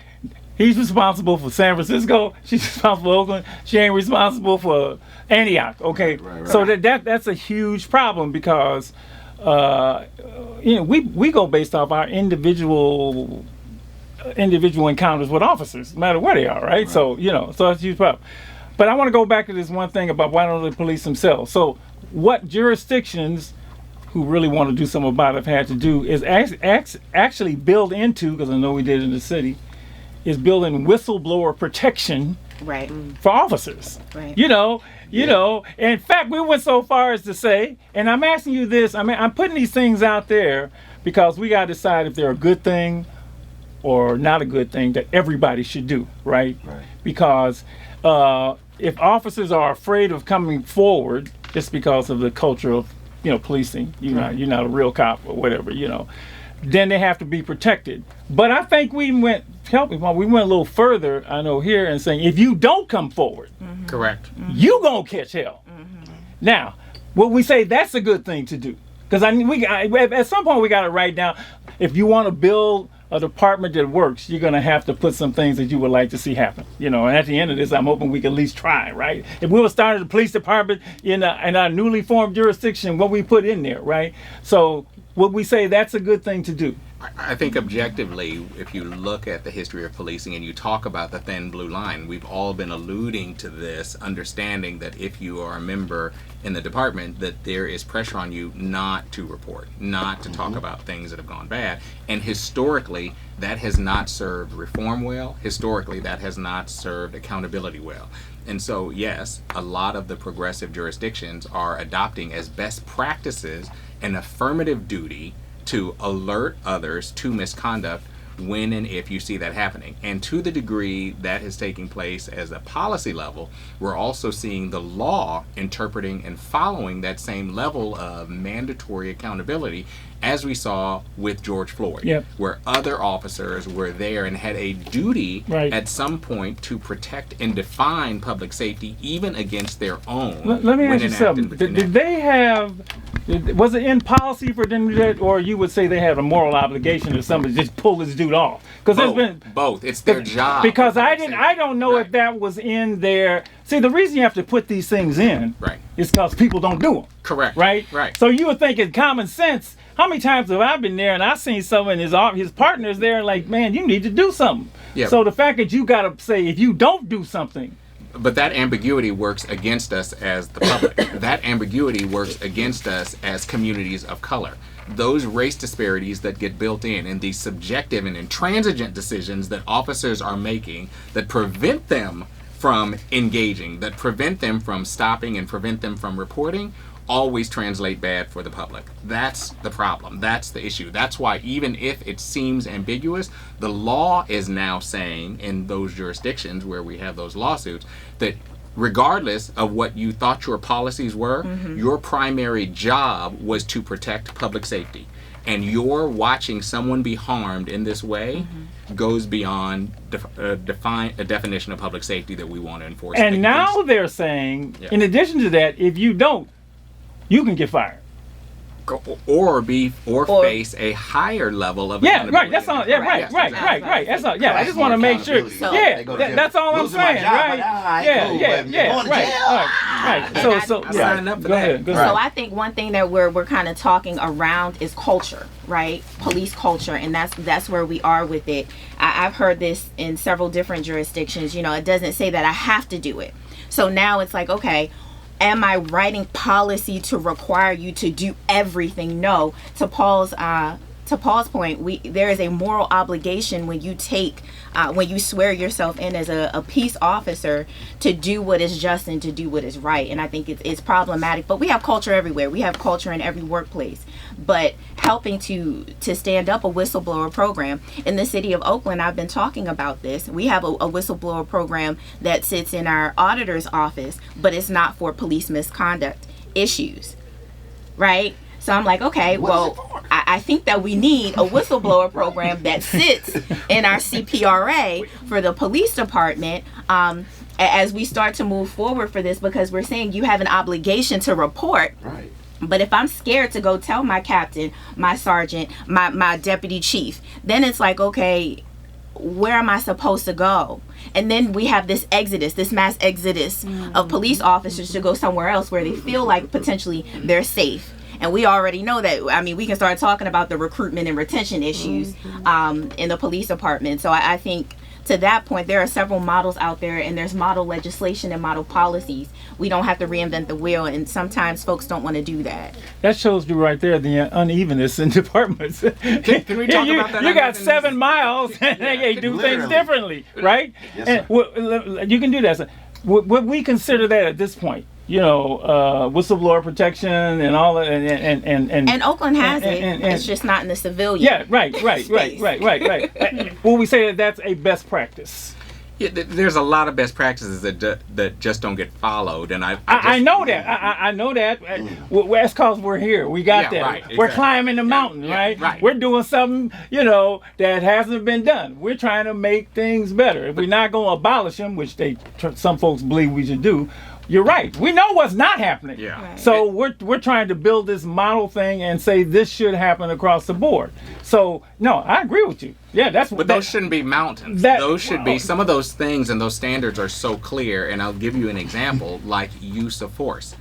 he's responsible for San Francisco. She's responsible for Oakland. She ain't responsible for Antioch, okay? Right. So that's a huge problem because we go based off our individual encounters with officers, no matter where they are, right? So that's a huge problem. But I want to go back to this one thing about why don't they police themselves? So what jurisdictions who really want to do something about it have had to do is actually build into, because I know we did in the city, is building whistleblower protection Right. for officers. Right. In fact, we went so far as to say, and I'm asking you this, I'm putting these things out there because we got to decide if they're a good thing or not a good thing that everybody should do, right? Because if officers are afraid of coming forward just because of the culture of policing, you're not a real cop or whatever, then they have to be protected. But I think we went a little further, I know, here, and saying if you don't come forward, Correct. you gonna catch hell. Now, what we say that's a good thing to do, because at some point we got to write down, if you want to build a department that works, you're gonna have to put some things that you would like to see happen. And at the end of this, I'm hoping we can at least try, right? If we were starting the police department in our newly formed jurisdiction, what we put in there, right? So would we say that's a good thing to do? I think objectively, if you look at the history of policing and you talk about the thin blue line, we've all been alluding to this, understanding that if you are a member in the department, that there is pressure on you not to report, not to talk about things that have gone bad. And historically, that has not served reform well. Historically, that has not served accountability well. And so, yes, a lot of the progressive jurisdictions are adopting as best practices an affirmative duty to alert others to misconduct when and if you see that happening. And to the degree that is taking place as a policy level, we're also seeing the law interpreting and following that same level of mandatory accountability, as we saw with George Floyd, where other officers were there and had a duty at some point to protect and define public safety, even against their own. Let me ask you something. Did they have, was it in policy for them to do that, or you would say they had a moral obligation or something to just pull this dude off? Because there's been both. It's their job. Because I don't know if that was in there. See, the reason you have to put these things in is because people don't do them. Correct. Right. So you would think it's common sense. How many times have I been there and I seen someone, his partners there, like, man, you need to do something. So the fact that you got to say if you don't do something. But that ambiguity works against us as the public. That ambiguity works against us as communities of color. Those race disparities that get built in and these subjective and intransigent decisions that officers are making that prevent them from engaging, that prevent them from stopping and prevent them from reporting, always translate bad for the public. That's the problem. That's the issue. That's why even if it seems ambiguous, the law is now saying in those jurisdictions where we have those lawsuits that regardless of what you thought your policies were, your primary job was to protect public safety. And your watching someone be harmed in this way goes beyond a definition of public safety that we want to enforce. And now they're saying, in addition to that, if you don't, you can get fired. Or face a higher level of accountability. That's all. Right. That's all. I just want to make sure. So, that's all I'm saying. Right. Right. So signing up for that. So I think one thing that we're kind of talking around is culture, right? Police culture, and that's where we are with it. I've heard this in several different jurisdictions. It doesn't say that I have to do it. So now it's like, okay, am I writing policy to require you to do everything? No. To Paul's point, there is a moral obligation when you swear yourself in as a peace officer to do what is just and to do what is right. And I think it's problematic. But we have culture everywhere. We have culture in every workplace. But helping to stand up a whistleblower program in the city of Oakland, I've been talking about this. We have a whistleblower program that sits in our auditor's office, but it's not for police misconduct issues, right? So I'm like, okay, well, I think that we need a whistleblower program that sits in our CPRA for the police department as we start to move forward for this, because we're saying you have an obligation to report. Right. But if I'm scared to go tell my captain, my sergeant, my deputy chief, then it's like, okay, where am I supposed to go? And then we have this mass exodus of police officers to go somewhere else where they feel like potentially they're safe. And we already know that. I mean, we can start talking about the recruitment and retention issues in the police department. So I think to that point, there are several models out there, and there's model legislation and model policies. We don't have to reinvent the wheel, and sometimes folks don't want to do that. That shows you right there the unevenness in departments. Can we talk about that? You got 7 miles, and they do things differently, right? Yes, and you can do that. So, would we consider that at this point? Whistleblower protection and all that, and Oakland has it. It's just not in the civilian. Yeah, right. Will we say that that's a best practice? Yeah, there's a lot of best practices that just don't get followed, and I know that. I know that. That's because we're here. We got that. Right, exactly. We're climbing the mountain, right? We're doing something, that hasn't been done. We're trying to make things better. If we're not going to abolish them, which some folks believe we should do. You're right. We know what's not happening. Yeah. Right. So we're trying to build this model thing and say this should happen across the board. So no, I agree with you. Yeah, But those shouldn't be mountains. Those should be some of those things, and those standards are so clear. And I'll give you an example, like use of force.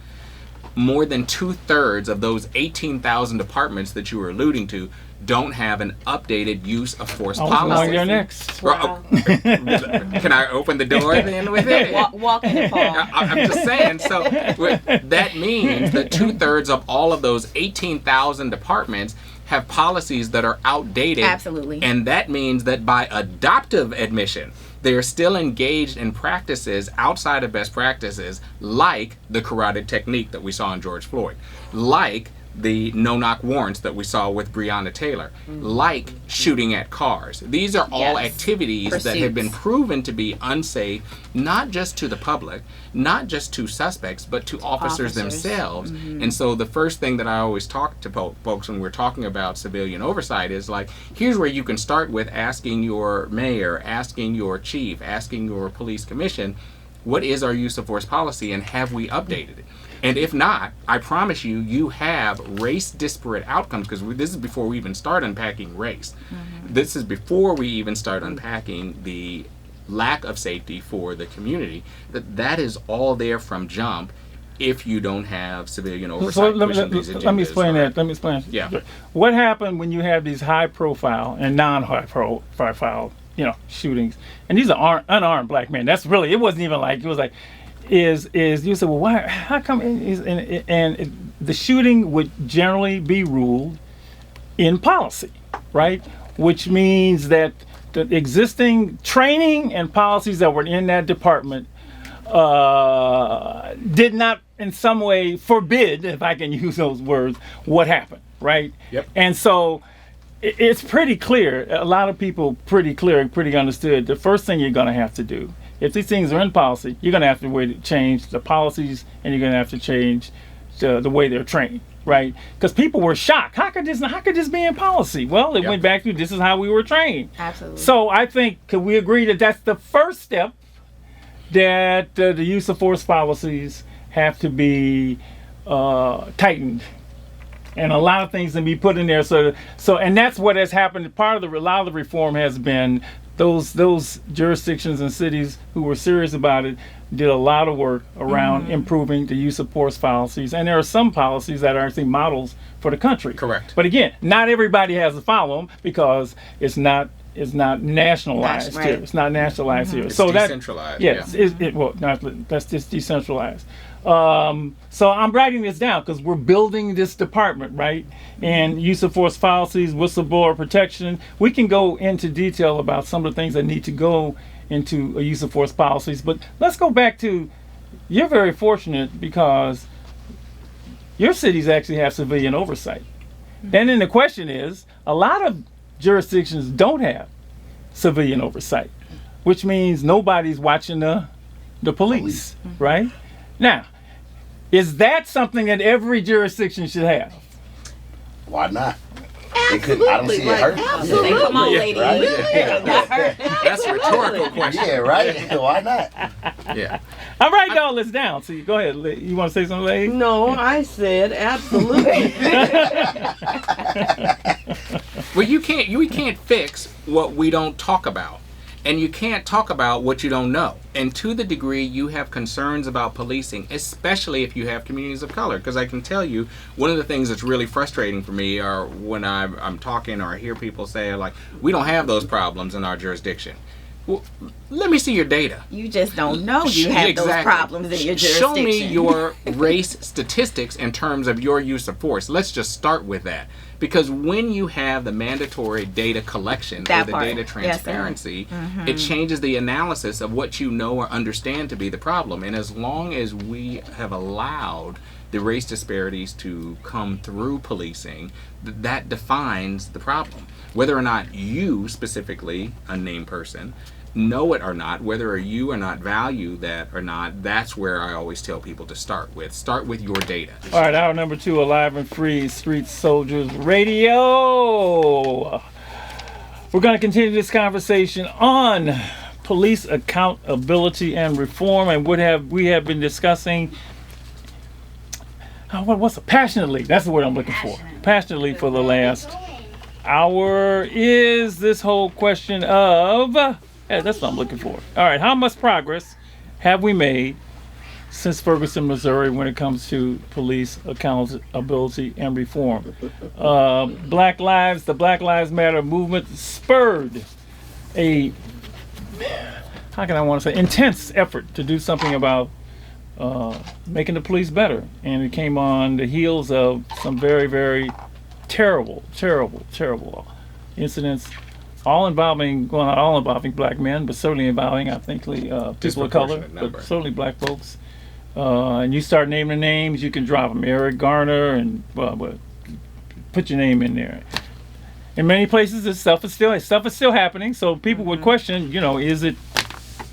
More than 2/3 of those 18,000 departments that you were alluding to don't have an updated use of force policy. You're next. Wow. Can I open the door then with it? Walk in the Paul. I'm just saying. So that means that 2/3 of all of those 18,000 departments have policies that are outdated. Absolutely. And that means that by adoptive admission, they are still engaged in practices outside of best practices, like the carotid technique that we saw in George Floyd, like the no-knock warrants that we saw with Breonna Taylor, like shooting at cars. These are all activities that have been proven to be unsafe, not just to the public, not just to suspects, but to officers themselves. And so the first thing that I always talk to folks when we're talking about civilian oversight is like, here's where you can start with asking your mayor, asking your chief, asking your police commission, what is our use of force policy and have we updated it? And if not, I promise you, you have race disparate outcomes, because this is before we even start unpacking race. This is before we even start unpacking the lack of safety for the community. That is all there from jump if you don't have civilian oversight. So let me explain that. Let me explain. Yeah. What happened when you have these high profile and non-high profile, shootings, and these are unarmed black men? That's really, it wasn't even like, it was like, is you said, well, why? How come? And the shooting would generally be ruled in policy, right? Which means that the existing training and policies that were in that department did not in some way forbid, if I can use those words, what happened, right? Yep. And so it's pretty clear. A lot of people pretty understood. The first thing you're going to have to do, if these things are in policy, you're going to have to change the policies, and you're going to have to change the way they're trained, right? Because people were shocked. How could this be in policy? Well, it went back to this is how we were trained. Absolutely. So I think, could we agree that that's the first step, that the use of force policies have to be tightened, and a lot of things can be put in there. So and that's what has happened. A lot of the reform has been those jurisdictions and cities who were serious about it did a lot of work around improving the use of force policies. And there are some policies that are actually models for the country. Correct. But again, not everybody has to follow them because it's not nationalized Right. here. It's not nationalized here. It's so decentralized. Yes, that's just decentralized. So I'm writing this down because we're building this department, right? And use of force policies, whistleblower protection. We can go into detail about some of the things that need to go into a use of force policies. But let's go back to, you're very fortunate because your cities actually have civilian oversight. And then the question is, a lot of jurisdictions don't have civilian oversight, which means nobody's watching the police, right? Now, is that something that every jurisdiction should have? Why not? I don't see it hurt. Absolutely. Come on, ladies. Right? That's a rhetorical question. Yeah, right? Why not? Yeah. I'm writing all this down. So go ahead. You want to say something, lady? No, I said absolutely. Well, you can't fix what we don't talk about. And you can't talk about what you don't know. And to the degree you have concerns about policing, especially if you have communities of color, because I can tell you, one of the things that's really frustrating for me are when I'm talking or I hear people say, like, we don't have those problems in our jurisdiction. Well, let me see your data. You just don't know you have those problems in your jurisdiction. Show me your race statistics in terms of your use of force. Let's just start with that. Because when you have the mandatory data collection or the data transparency, it changes the analysis of what you know or understand to be the problem. And as long as we have allowed the race disparities to come through policing, that defines the problem. Whether or not you, specifically, a named person, know it or not, whether you or not value that or not, that's where I always tell people to start with. Start with your data. All right, hour number 2, Alive and Free, Street Soldiers Radio. We're going to continue this conversation on police accountability and reform, and we have been discussing passionately. That's the word I'm looking for. Passionately for the last hour is this whole question of, that's what I'm looking for. All right, how much progress have we made since Ferguson, Missouri, when it comes to police accountability and reform? The Black Lives Matter movement spurred a, intense effort to do something about making the police better. And it came on the heels of some very, very terrible incidents, all involving black men, but certainly involving, I think, people of color, but certainly black folks. And you start naming names, you can drop them. Eric Garner, and put your name in there. In many places, this stuff is still happening. So people would question, is it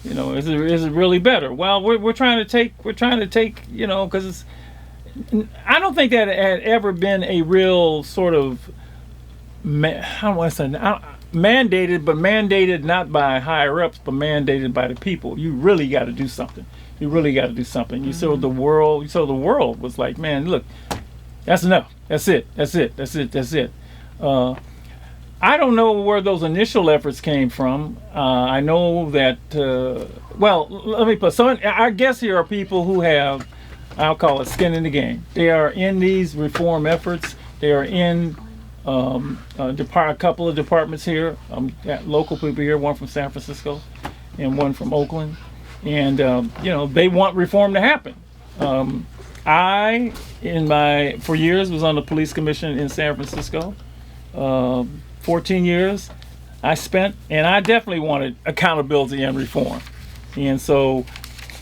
really better? Well, we're trying to take, because it's. I don't think that had ever been a real sort of, mandated, but mandated not by higher ups, but mandated by the people. You really got to do something. You saw the world was like, man, look, that's enough. That's it. I don't know where those initial efforts came from. I know that, let me put, so I guess here are people who have, I'll call it skin in the game. They are in these reform efforts. They are in a couple of departments here. Local people here, one from San Francisco and one from Oakland. And, they want reform to happen. I, for years, was on the police commission in San Francisco. 14 years I spent, and I definitely wanted accountability and reform. And so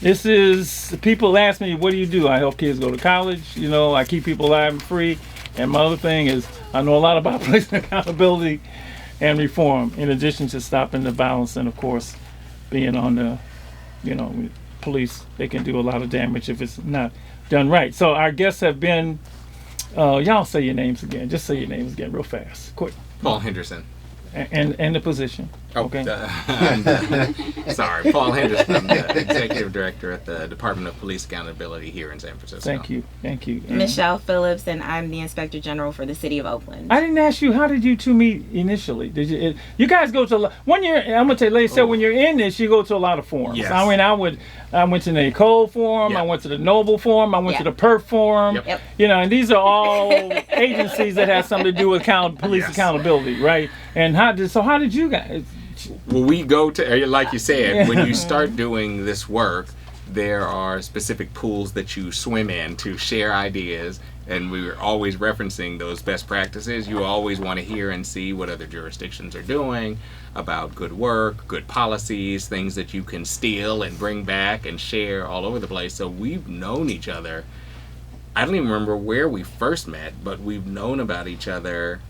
This is, people ask me, what do you do? I help kids go to college. You know, I keep people alive and free. And my other thing is, I know a lot about police accountability and reform, in addition to stopping the violence and, of course, being on the, you know, police. They can do a lot of damage if it's not done right. So our guests have been, y'all say your names again. Just say your names again real fast. Quick. Paul Henderson. And the position. Oh, okay. Sorry, Paul Henderson, I'm the Executive Director at the Department of Police Accountability here in San Francisco. Thank you. And Michelle Phillips, and I'm the Inspector General for the City of Oakland. I didn't ask you, how did you two meet initially? Did you? You guys go to one year? I'm gonna tell you, ladies, so when you're in this, you go to a lot of forums. Yes. I mean, I went to the Nicole Forum. Yep. I went to the Noble Forum. I went to the Perf Forum. Yep. You know, and these are all agencies that have something to do with police accountability, right? And how did you guys? Well, we go to, like you said, when you start doing this work, there are specific pools that you swim in to share ideas, and we're always referencing those best practices. You always want to hear and see what other jurisdictions are doing about good work, good policies, things that you can steal and bring back and share all over the place. So we've known each other. I don't even remember where we first met, but we've known about each other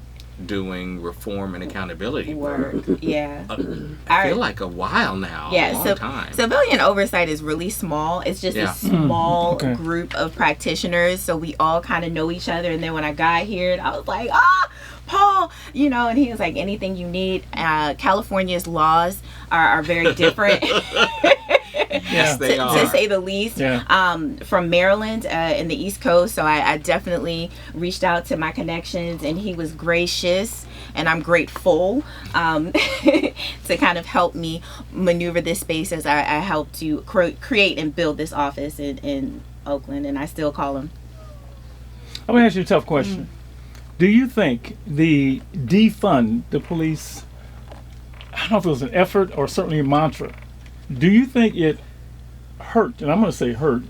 doing reform and accountability work. Yeah. I feel like a while now. Yeah, a long time. Civilian oversight is really small. It's just a small group of practitioners, so we all kind of know each other. And then when I got here, I was like, Paul, you know, and he was like, anything you need. California's laws are very different. Yes, they are. To say the least. Yeah. From Maryland in the East Coast, so I definitely reached out to my connections, and he was gracious, and I'm grateful to kind of help me maneuver this space as I help to create and build this office in Oakland, and I still call him. I'm going to ask you a tough question. Do you think the defund the police, I don't know if it was an effort or certainly a mantra, do you think it hurt, and I'm going to say hurt,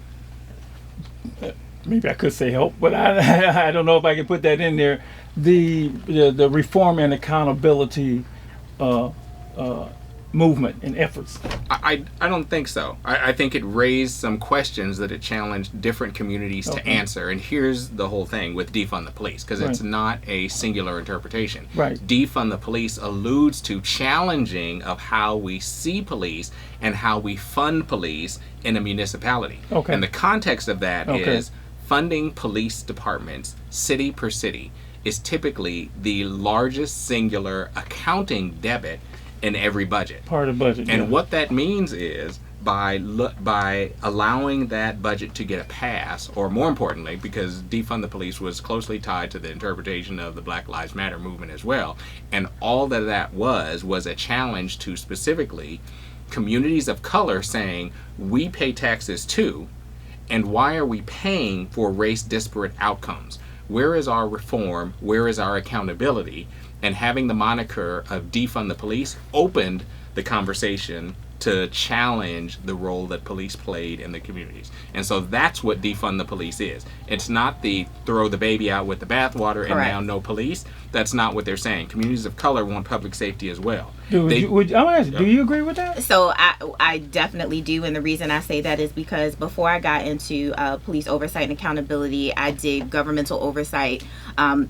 maybe I could say help, but I don't know if I can put that in there, the reform and accountability movement and efforts? I don't think so. I think it raised some questions that it challenged different communities to answer. And here's the whole thing with defund the police, because it's not a singular interpretation. Right. Defund the police alludes to challenging of how we see police and how we fund police in a municipality. Okay. And the context of that is funding police departments, city per city, is typically the largest singular accounting debit in every budget. Part of budget. And what that means is by allowing that budget to get a pass, or more importantly, because defund the police was closely tied to the interpretation of the Black Lives Matter movement as well, and all that was a challenge to specifically communities of color saying, we pay taxes too, and why are we paying for race disparate outcomes? Where is our reform? Where is our accountability? And having the moniker of defund the police opened the conversation to challenge the role that police played in the communities. And so that's what defund the police is. It's not the throw the baby out with the bathwater and now no police. That's not what they're saying. Communities of color want public safety as well. Do you agree with that? So I definitely do, and the reason I say that is because before I got into police oversight and accountability, I did governmental oversight,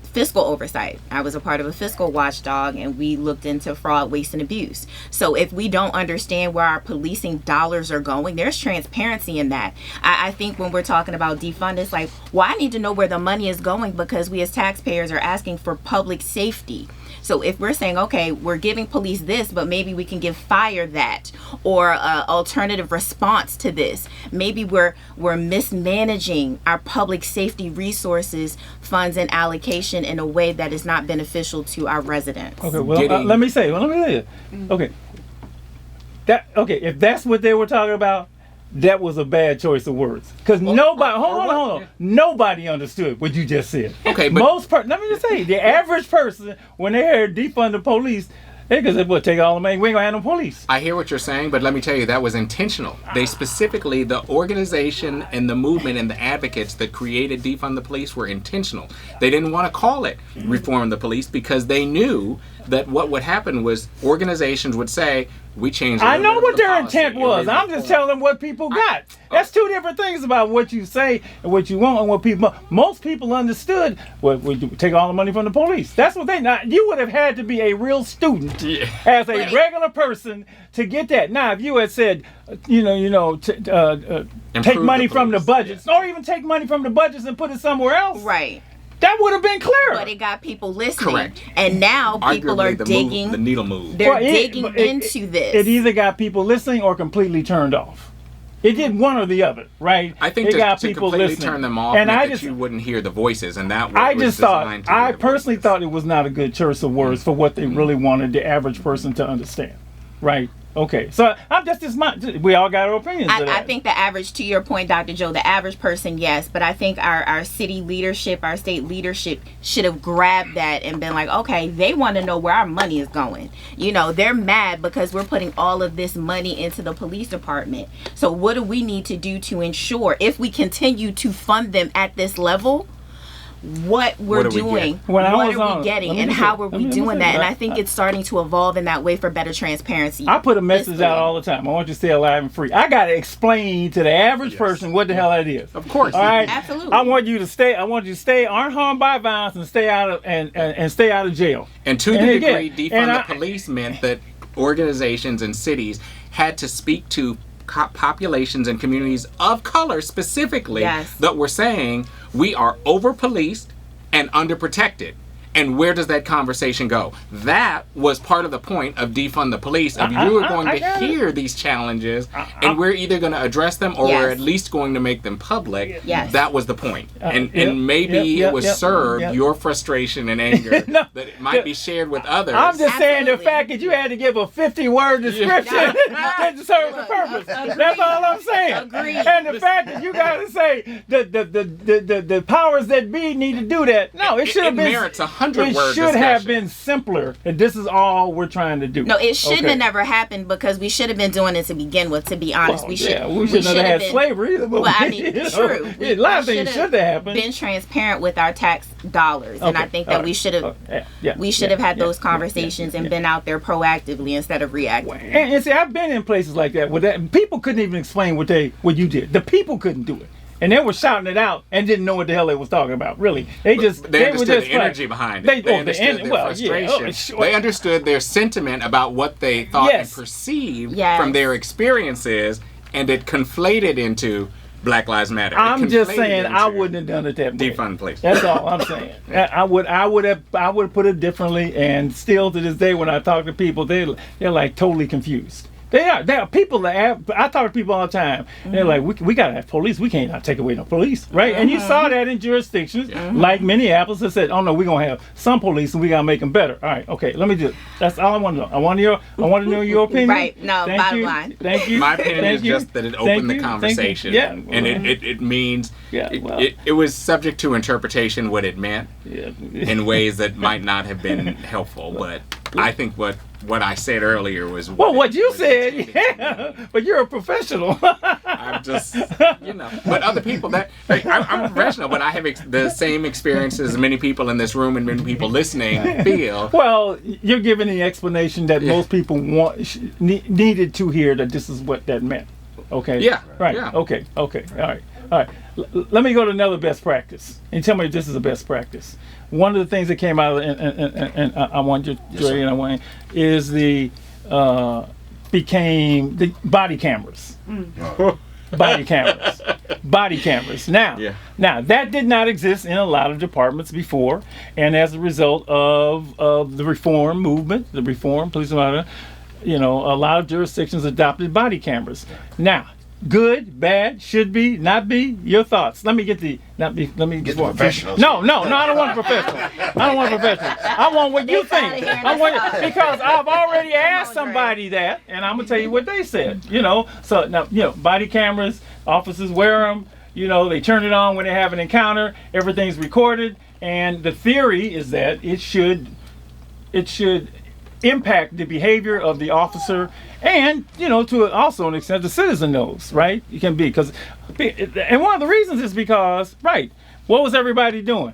fiscal oversight. I was a part of a fiscal watchdog, and we looked into fraud, waste, and abuse. So if we don't understand where our policing dollars are going, there's transparency in that. I think when we're talking about defund, it's like, well, I need to know where the money is going because we as taxpayers are asking for public safety. So if we're saying, okay, we're giving police this, but maybe we can give fire that, or alternative response to this. Maybe we're mismanaging our public safety resources, funds, and allocation in a way that is not beneficial to our residents. Okay, well, let me say. Okay, if that's what they were talking about, that was a bad choice of words. Because nobody, hold on. Nobody understood what you just said. Okay, but let me just say, the average person, when they heard defund the police, they could say, well, take all the money, we ain't gonna have no police. I hear what you're saying, but let me tell you, that was intentional. They specifically, the organization and the movement and the advocates that created defund the police were intentional. They didn't want to call it reform the police because they knew that what would happen was organizations would say, we changed. I know what their intent was. I'm just telling them what people got. That's two different things about what you say and what you want and what people. Most people understood. Well, we take all the money from the police. That's what they. Now, you would have had to be a real student as a regular person to get that. Now, if you had said, take money from the budgets, or even take money from the budgets and put it somewhere else, right? That would have been clearer. But it got people listening. Correct. And now people Arguably, are digging. The needle moved. They're digging into this. It either got people listening or completely turned off. It did one or the other, right? I think it got to people completely listening. turn them off and meant that you wouldn't hear the voices, and that was designed to I personally thought it was not a good choice of words for what they really wanted the average person to understand, right? Okay, so I'm just as much. We all got our opinions. I think the average, to your point, Dr. Joe, the average person, yes, but I think our city leadership, our state leadership should have grabbed that and been like, okay, they want to know where our money is going. You know, they're mad because we're putting all of this money into the police department. So what do we need to do to ensure, if we continue to fund them at this level, what we're doing, what are we getting, and how are we doing that? And I think it's starting to evolve in that way for better transparency. I put a message out all the time. I want you to stay alive and free. I got to explain to the average person what the hell that is. Of course. All right? Absolutely. I want you to stay aren't harmed by violence and stay out of and stay out of jail. And to the degree defund the police meant that organizations and cities had to speak to populations and communities of color specifically that were saying we are over policed and underprotected. And where does that conversation go? That was part of the point of defund the police. If you were going to hear these challenges, and we're either going to address them or we're at least going to make them public, that was the point. And maybe it was served your frustration and anger that it might be shared with others. I'm just saying the fact that you had to give a 50-word description didn't serve the purpose. That's all I'm saying. Agreed. And the fact that you got to say the powers that be need to do that. No, it should have been. Merits it should have been simpler, and this is all we're trying to do. No, it shouldn't have never happened because we should have been doing it to begin with. To be honest, we shouldn't have had slavery either. Well, I mean, true. A lot of things should have happened. Been transparent with our tax dollars, and I think that we should have had those conversations and been out there proactively instead of reactively. And see, I've been in places like that where people couldn't even explain what you did. The people couldn't do it. And they were shouting it out and didn't know what the hell they was talking about. Really, they understood the energy behind it. They understood their frustration. They understood their sentiment about what they thought and perceived from their experiences, and it conflated into Black Lives Matter. I'm just saying I wouldn't have done it that way. Defund police. That's all I'm saying. I would have put it differently, and still to this day when I talk to people, they're like totally confused. They are people that I talk to people all the time. They're like, we gotta have police. We can't not take away no police, right? And you saw that in jurisdictions like Minneapolis that said, "Oh no, we're gonna have some police and we gotta make them better." All right, okay. Let me do. That's all I want to know. I want to know your opinion. Right. No. Bottom line. Thank you. My opinion is just that it opened the conversation. Yeah. And it means it was subject to interpretation what it meant in ways that might not have been helpful, but I think what I said earlier was what you said, but you're a professional. I'm just, but other people I'm a professional, but I have the same experiences many people in this room and many people listening feel. Well, you're giving the explanation that most people needed to hear, that this is what that meant. Okay. Yeah. Right. Yeah. Okay. All right. Let me go to another best practice and tell me if this is a best practice. One of the things that came out of and I want you to is became the body cameras. Body cameras. Now that did not exist in a lot of departments before, and as a result of the reform movement, the reform police, a lot of jurisdictions adopted body cameras. Now, good, bad, should be, not be. Your thoughts. Let me get the professionals. No, I don't want a professional. I want what you think. Because I've already asked somebody that, and I'm gonna tell you what they said. So now body cameras, officers wear them. They turn it on when they have an encounter. Everything's recorded, and the theory is that it should impact the behavior of the officer, and to also an extent the citizen knows, and one of the reasons is because what was everybody doing?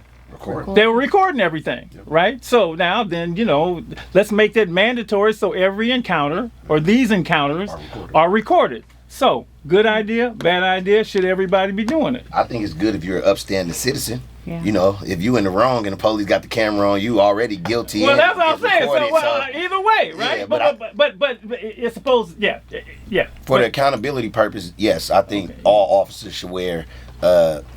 They were recording everything, right? So now then, let's make that mandatory so every encounter or these encounters are recorded. So, good idea, bad idea, should everybody be doing it? I think it's good if you're an upstanding citizen. Yeah. If you in the wrong and the police got the camera on you, already guilty. Well, that's what I'm saying. So, either way, right? Yeah, but it's supposed, yeah. For the accountability purpose, yes, I think all officers should wear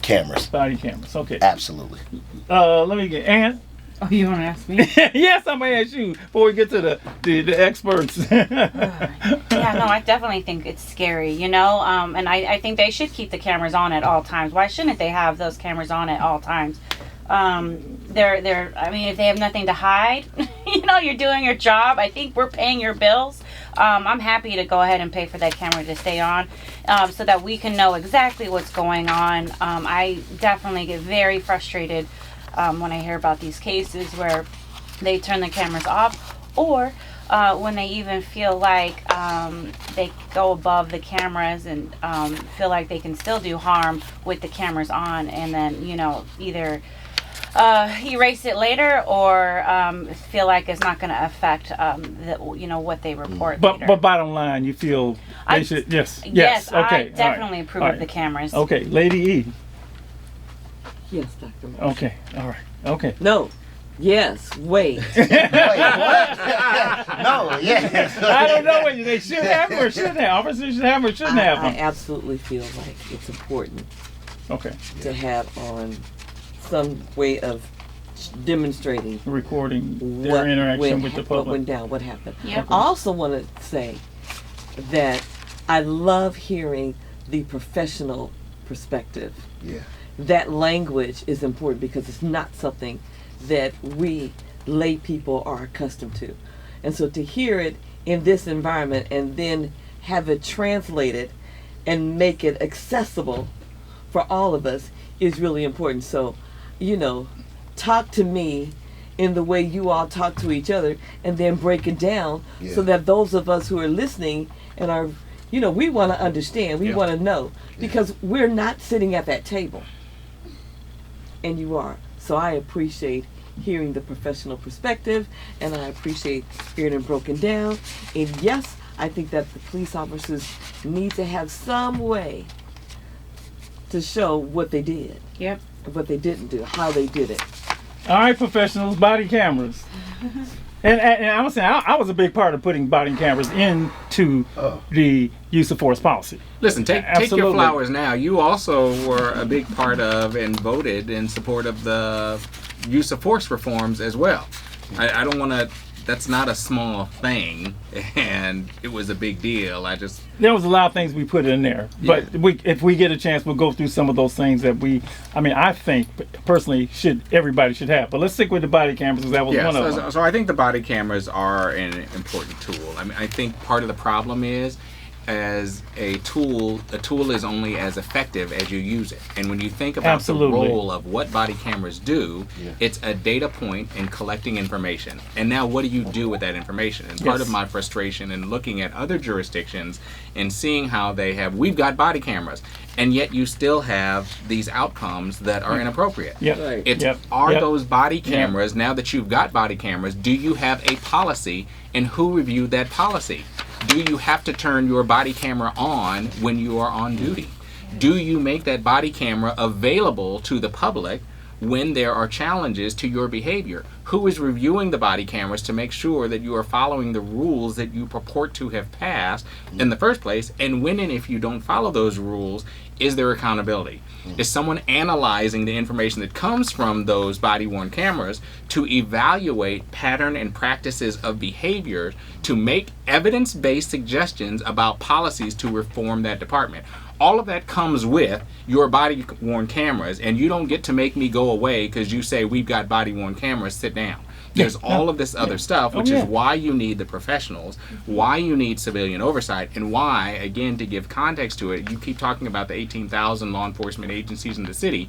cameras. Body cameras, okay. Absolutely. Let me get Ann. Oh, you want to ask me? Yes, I'm gonna ask you before we get to the experts. Yeah, no, I definitely think it's scary, and I think they should keep the cameras on at all times. Why shouldn't they have those cameras on at all times? I mean, if they have nothing to hide, you're doing your job. I think we're paying your bills. I'm happy to go ahead and pay for that camera to stay on, so that we can know exactly what's going on. I definitely get very frustrated when I hear about these cases where they turn the cameras off, or when they even feel like they go above the cameras and feel like they can still do harm with the cameras on, and then either erase it later or feel like it's not going to affect what they report later. But bottom line, you feel they should? Yes. Okay. I definitely approve of the cameras. Okay, Lady E. Yes, Dr. Marshall. Okay, all right. Okay. No. Yes. Wait. Wait, what? No, yes. I don't know whether they should have or shouldn't have. Officers should have or shouldn't have them. I absolutely feel like it's important to have on some way of demonstrating recording their interaction with the public. What went down, what happened. Yep. I also want to say that I love hearing the professional perspective. Yeah. That language is important because it's not something that we lay people are accustomed to. And so to hear it in this environment and then have it translated and make it accessible for all of us is really important. So, talk to me in the way you all talk to each other and then break it down so that those of us who are listening and are, we want to understand, we want to know, because we're not sitting at that table. And you are. So I appreciate hearing the professional perspective, and I appreciate hearing it broken down. And yes, I think that the police officers need to have some way to show what they did. Yep. What they didn't do, how they did it. All right, professionals, body cameras. And I was saying, I was a big part of putting body cameras into the use of force policy. Listen, take your flowers now. You also were a big part of and voted in support of the use of force reforms as well. I don't want to. That's not a small thing, and it was a big deal. There was a lot of things we put in there, but if we get a chance, we'll go through some of those things that I think personally everybody should have. But let's stick with the body cameras because that was one of them. So I think the body cameras are an important tool. I think part of the problem is, as a tool is only as effective as you use it. And when you think about the role of what body cameras do, it's a data point in collecting information. And now what do you do with that information? And part of my frustration in looking at other jurisdictions and seeing how we've got body cameras, and yet you still have these outcomes that are inappropriate. Those body cameras, now that you've got body cameras, do you have a policy, and who reviewed that policy? Do you have to turn your body camera on when you are on duty? Do you make that body camera available to the public when there are challenges to your behavior? Who is reviewing the body cameras to make sure that you are following the rules that you purport to have passed in the first place? And when and if you don't follow those rules, is there accountability? Is someone analyzing the information that comes from those body-worn cameras to evaluate pattern and practices of behavior to make evidence-based suggestions about policies to reform that department? All of that comes with your body-worn cameras, and you don't get to make me go away because you say we've got body-worn cameras, sit down. There's all of this other stuff, which is why you need the professionals, why you need civilian oversight, and why, again, to give context to it, you keep talking about the 18,000 law enforcement agencies in the city.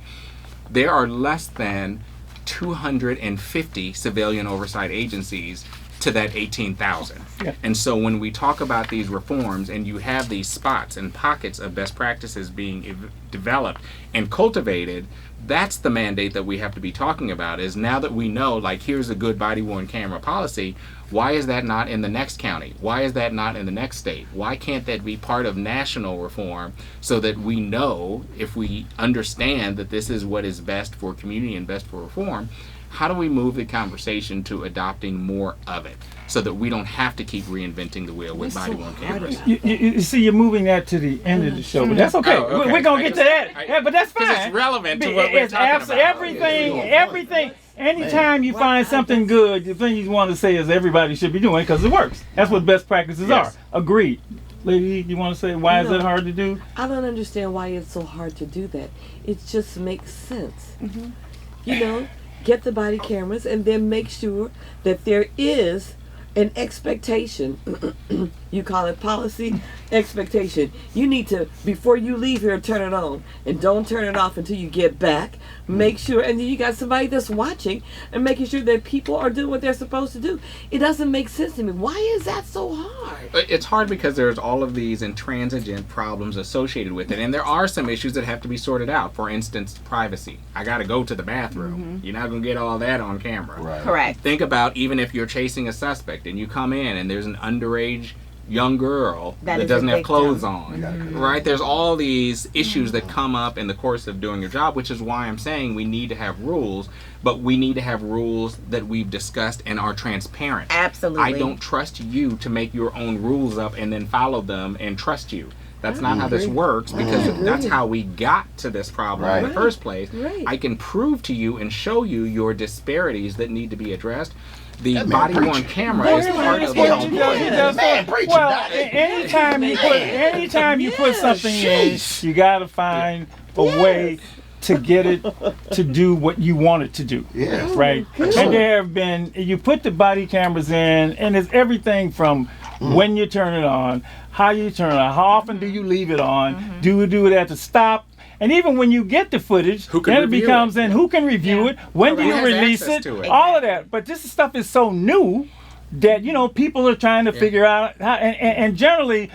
There are less than 250 civilian oversight agencies to that 18,000. Yeah. And so when we talk about these reforms and you have these spots and pockets of best practices being developed and cultivated, that's the mandate that we have to be talking about. Is now that we know, like, here's a good body-worn camera policy, why is that not in the next county? Why is that not in the next state? Why can't that be part of national reform so that we know, if we understand that this is what is best for community and best for reform, how do we move the conversation to adopting more of it so that we don't have to keep reinventing the wheel with body-worn cameras? You see, you're moving that to the end of the show, but that's okay. Oh, okay. We're going to get to that. Yeah, but that's fine. Because it's relevant to what we're talking about. Everything. Anytime you find something good, the thing you want to say is everybody should be doing it because it works. That's what best practices are. Agreed. Lady, you want to say why is it hard to do? I don't understand why it's so hard to do that. It just makes sense. You know, get the body cameras and then make sure that there is an expectation. You call it policy, expectation. You need to, before you leave here, turn it on. And don't turn it off until you get back. Make sure, and then you got somebody that's watching and making sure that people are doing what they're supposed to do. It doesn't make sense to me. Why is that so hard? It's hard because there's all of these intransigent problems associated with it. And there are some issues that have to be sorted out. For instance, privacy. I got to go to the bathroom. You're not going to get all that on camera. Right. Correct. Think about even if you're chasing a suspect and you come in and there's an underage young girl that doesn't have clothes on, right? There's all these issues that come up in the course of doing your job, which is why I'm saying we need to have rules, but we need to have rules that we've discussed and are transparent. Absolutely. I don't trust you to make your own rules up and then follow them and trust you. That's not how this works, because that's how we got to this problem in the first place. I can prove to you and show you your disparities that need to be addressed. The body-worn camera is part of the... Well, anytime you put something in, you got to find a way to get it to do what you want it to do. Right? And there have been, you put the body cameras in, and it's everything from when you turn it on, how you turn it on, how often do you leave it on, do you do it at the stop? And even when you get the footage, then it becomes then who can review it, when do you release it, all of that. But this stuff is so new that, you know, people are trying to figure out how, and generally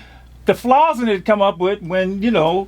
the flaws in it come up with when, you know,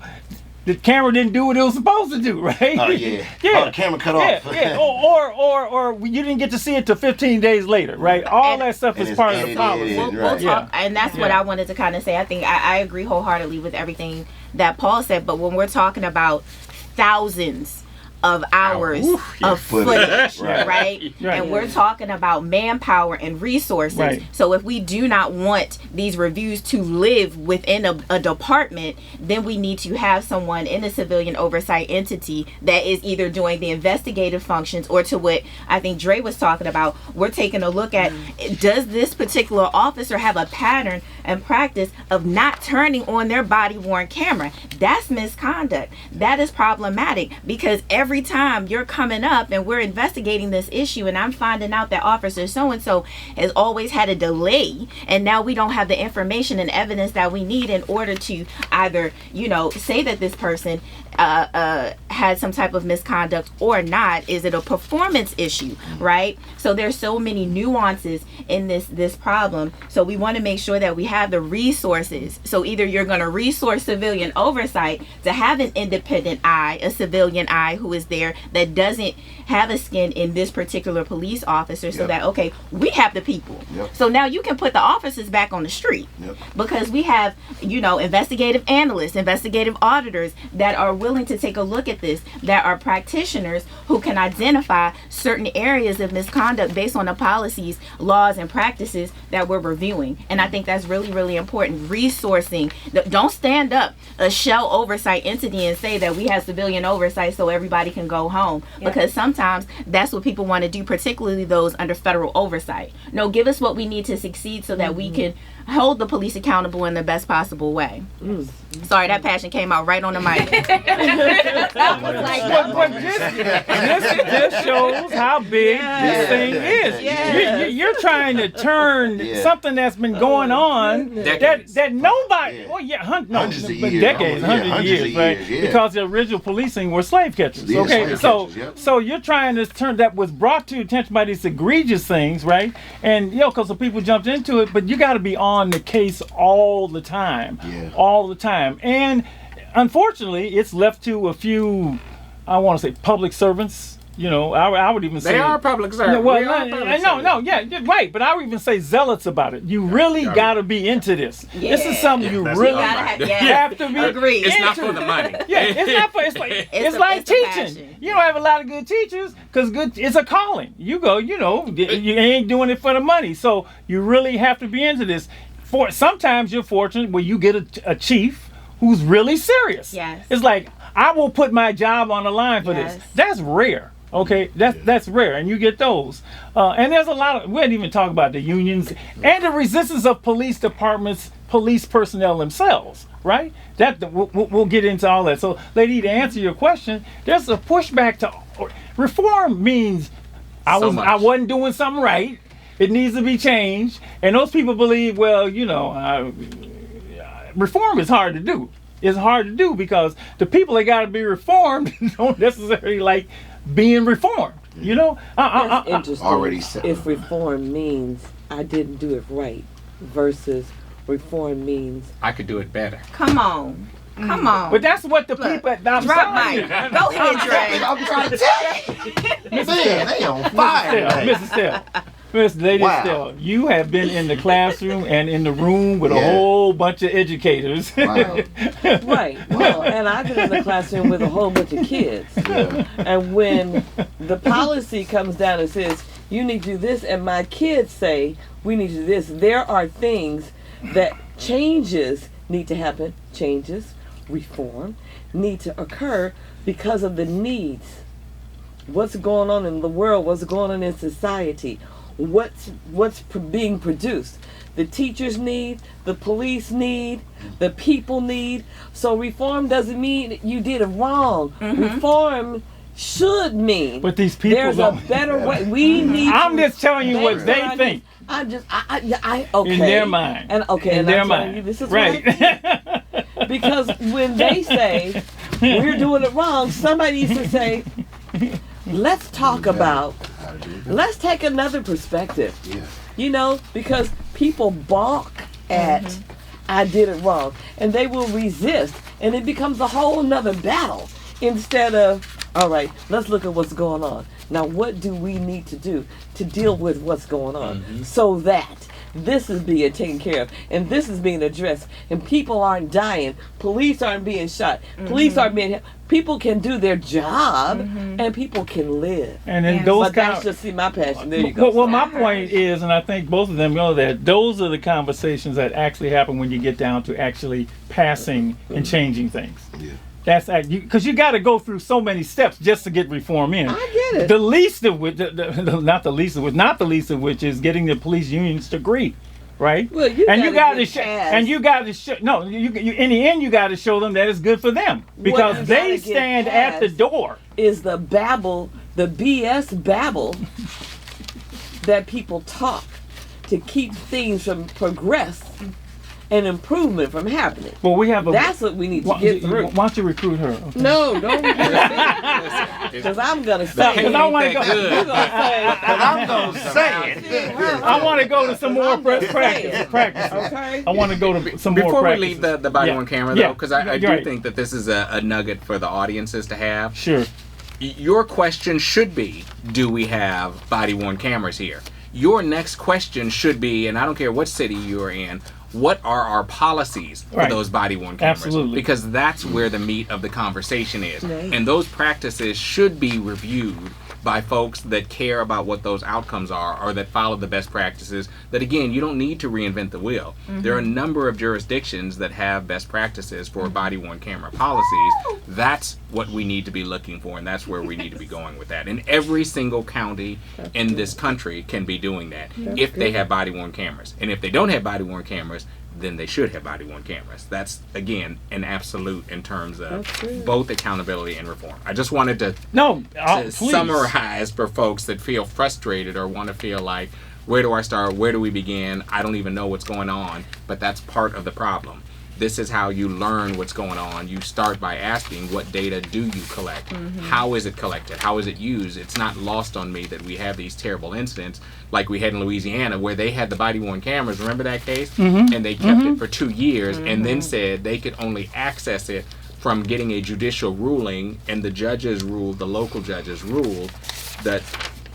the camera didn't do what it was supposed to do, right? Oh, yeah. Oh, the camera cut off. Or you didn't get to see it till 15 days later, right? All that stuff is part of the policy. We'll talk, and that's what I wanted to kind of say. I think I agree wholeheartedly with everything that Paul said, but when we're talking about thousands of hours of footage, right? And we're talking about manpower and resources. So if we do not want these reviews to live within a department, then we need to have someone in a civilian oversight entity that is either doing the investigative functions, or to what I think Dre was talking about, we're taking a look at, does this particular officer have a pattern and practice of not turning on their body-worn camera? That's misconduct. That is problematic, because every time you're coming up and we're investigating this issue and I'm finding out that officer so-and-so has always had a delay, and now we don't have the information and evidence that we need in order to either, you know, say that this person had some type of misconduct or not. Is it a performance issue, right? So there's so many nuances in this problem. So we want to make sure that we have the resources. So either you're going to resource civilian oversight to have an independent eye, a civilian eye who is there that doesn't have a skin in this particular police officer, so that, okay, we have the people. So now you can put the officers back on the street, because we have, you know, investigative analysts, investigative auditors that are willing to take a look at this, that are practitioners who can identify certain areas of misconduct based on the policies, laws, and practices that we're reviewing. And I think that's really, really important. Resourcing. Don't stand up a shell oversight entity and say that we have civilian oversight so everybody can go home, because sometimes that's what people want to do, particularly those under federal oversight. No, give us what we need to succeed so that we can hold the police accountable in the best possible way. Sorry, that passion came out right on the mic. This shows how big this thing is. You're trying to turn something that's been going on that nobody, hundreds of years, decades, hundreds of years, right? Because the original policing were slave catchers. Okay, so you're trying to turn that was brought to attention by these egregious things, right? And because the people jumped into it, but you got to be on the case all the time, and unfortunately, it's left to a few, I want to say, public servants. I would even say they are public servants. Right. But I would even say zealots about it. You really got to be into this. Yeah. This is something you really have to be. Agreed. It's not for the money. Yeah, it's not for. It's like teaching. You don't have a lot of good teachers because it's a calling. You go. You ain't doing it for the money. So you really have to be into this. Sometimes you're fortunate where you get a chief who's really serious. Yes. It's like, I will put my job on the line for this. That's rare. Okay, that's rare, and you get those. And there's a lot of, we didn't even talk about the unions and the resistance of police departments, police personnel themselves, right? We'll get into all that. So, lady, to answer your question, there's a pushback to reform means I wasn't doing something right. It needs to be changed, and those people believe, reform is hard to do. It's hard to do because the people that got to be reformed don't necessarily like being reformed. That's interesting. Already said. If reform means I didn't do it right versus reform means I could do it better. Come on. But that's what the people. Drop mic. Go ahead, Dre. I'm trying to tell you. Man, they on fire. Mrs. Stell. Miss Lady Stell, you have been in the classroom and in the room with a whole bunch of educators. Wow. Right. Well, and I've been in the classroom with a whole bunch of kids. Yeah. And when the policy comes down and says, you need to do this, and my kids say, we need to do this, there are things that changes need to happen, reform, need to occur because of the needs. What's going on in the world, what's going on in society, what's being produced. The teachers need, the police need, the people need. So reform doesn't mean you did it wrong. Reform should mean but these people there's a better way. We need. I'm just telling you what they think. Okay. In their mind. And in their mind. You, this is right. Because when they say we're doing it wrong, somebody needs to say, let's talk about. Let's take another perspective. Yeah. Because people balk at I did it wrong, and they will resist, and it becomes a whole nother battle instead of, all right, let's look at what's going on. Now, what do we need to do to deal with what's going on so that this is being taken care of and this is being addressed and people aren't dying, police aren't being shot, police aren't being, people can do their job and people can live. And then those that's just my passion. There you go. Well, my point is, and I think both of them know that those are the conversations that actually happen when you get down to actually passing and changing things. Yeah. That's because you got to go through so many steps just to get reform in. I get it. The least of which, not the least of which is getting the police unions to agree, right? Well, you got to show. No, you in the end you got to show them that it's good for them because they stand at the door. Is the babble, the BS babble that people talk to keep things from progress and improvement from happening. Well, we have that's what we need to get through. Why don't you recruit her? Okay. No, don't recruit me. Because I'm going to say it. Because I want to go. I'm going to say it. I want to go to some more practice. Okay. I want to go to some more Before practice. we leave the body on camera, though, because I do think that this is a nugget for the audiences to have. Sure. Your question should be, do we have body-worn cameras here? Your next question should be, and I don't care what city you're in, what are our policies for those body-worn cameras? Absolutely. Because that's where the meat of the conversation is. Right. And those practices should be reviewed by folks that care about what those outcomes are or that follow the best practices. That, again, you don't need to reinvent the wheel. There are a number of jurisdictions that have best practices for body-worn camera policies. That's what we need to be looking for, and that's where we need to be going with that. And every single county in this country can be doing that if they have body-worn cameras. And if they don't have body-worn cameras, then they should have body-worn cameras. That's, again, an absolute in terms of both accountability and reform. I just wanted to summarize for folks that feel frustrated or want to feel like, Where do I start? Where do we begin? I don't even know what's going on, but that's part of the problem. This is how you learn what's going on. You start by asking, what data do you collect? How is it collected? How is it used? It's not lost on me that we have these terrible incidents like we had in Louisiana where they had the body-worn cameras. Remember that case? And they kept it for 2 years and then said they could only access it from getting a judicial ruling, and the local judges ruled that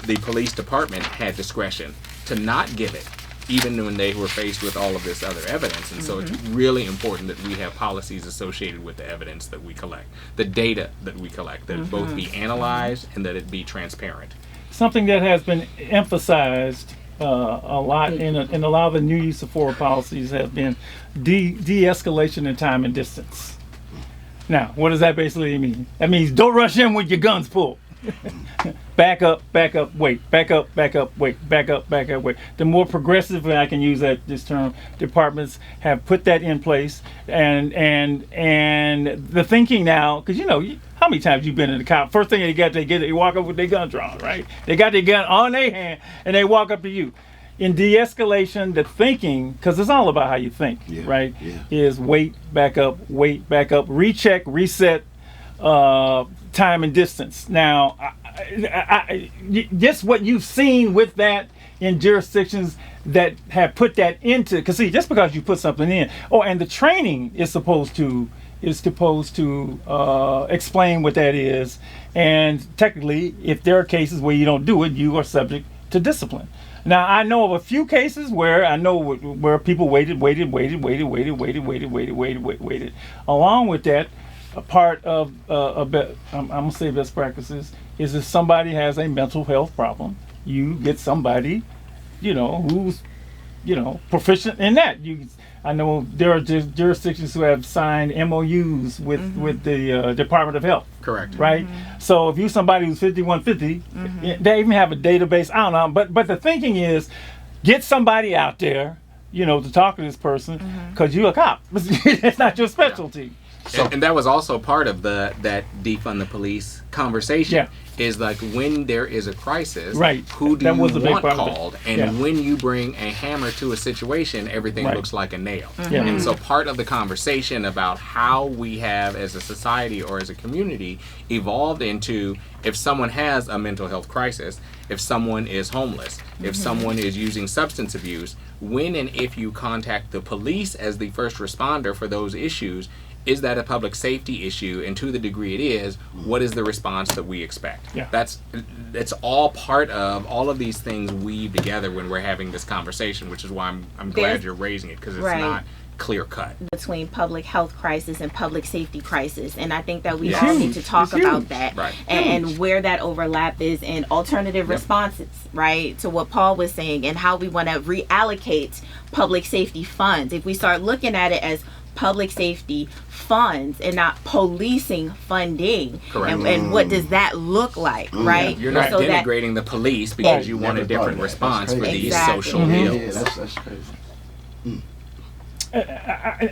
the police department had discretion to not give it, even when they were faced with all of this other evidence. And so it's really important that we have policies associated with the evidence that we collect, the data that we collect, that it both be analyzed and that it be transparent. Something that has been emphasized a lot in a lot of the new use of forward policies has been de-escalation in time and distance. Now, what does that basically mean? That means don't rush in with your guns pulled. Back up, wait. Back up, wait. Back up, wait. The more progressive, and I can use this term, departments have put that in place, and the thinking now, because how many times you've been in the cop? First thing they walk up with their gun drawn, right? They got their gun on their hand, and they walk up to you. In de-escalation, the thinking, because it's all about how you think, right? Yeah. Is wait, back up, recheck, reset. Time and distance. Now, just what you've seen with that in jurisdictions that have put that into, because see, just because you put something in, and the training is supposed to explain what that is, and technically, if there are cases where you don't do it, you are subject to discipline. Now, I know of a few cases where people waited. Along with that, a part of I'm gonna say best practices is if somebody has a mental health problem, you get somebody, who's, proficient in that. I know there are jurisdictions who have signed MOUs with the Department of Health. Correct. Right. So if you're somebody who's 5150, they even have a database. I don't know, but the thinking is, get somebody out there, to talk to this person, because you're a cop. It's not your specialty. So, and that was also part of that defund the police conversation. Yeah. Is like when there is a crisis, right? Who do you want called? And when you bring a hammer to a situation, everything looks like a nail. And so part of the conversation about how we have as a society or as a community evolved into, if someone has a mental health crisis, if someone is homeless, if someone is using substance abuse, when and if you contact the police as the first responder for those issues, is that a public safety issue? And to the degree it is, what is the response that we expect? Yeah. It's all part of all of these things weave together when we're having this conversation, which is why I'm glad you're raising it, because it's not clear cut between public health crisis and public safety crisis. And I think that we all need to talk about that, and where that overlap is in alternative responses, right, to what Paul was saying, and how we want to reallocate public safety funds. If we start looking at it as public safety funds and not policing funding, and what does that look like, right? You're not denigrating the police because you want a different response for these social ills. Yeah, that's crazy.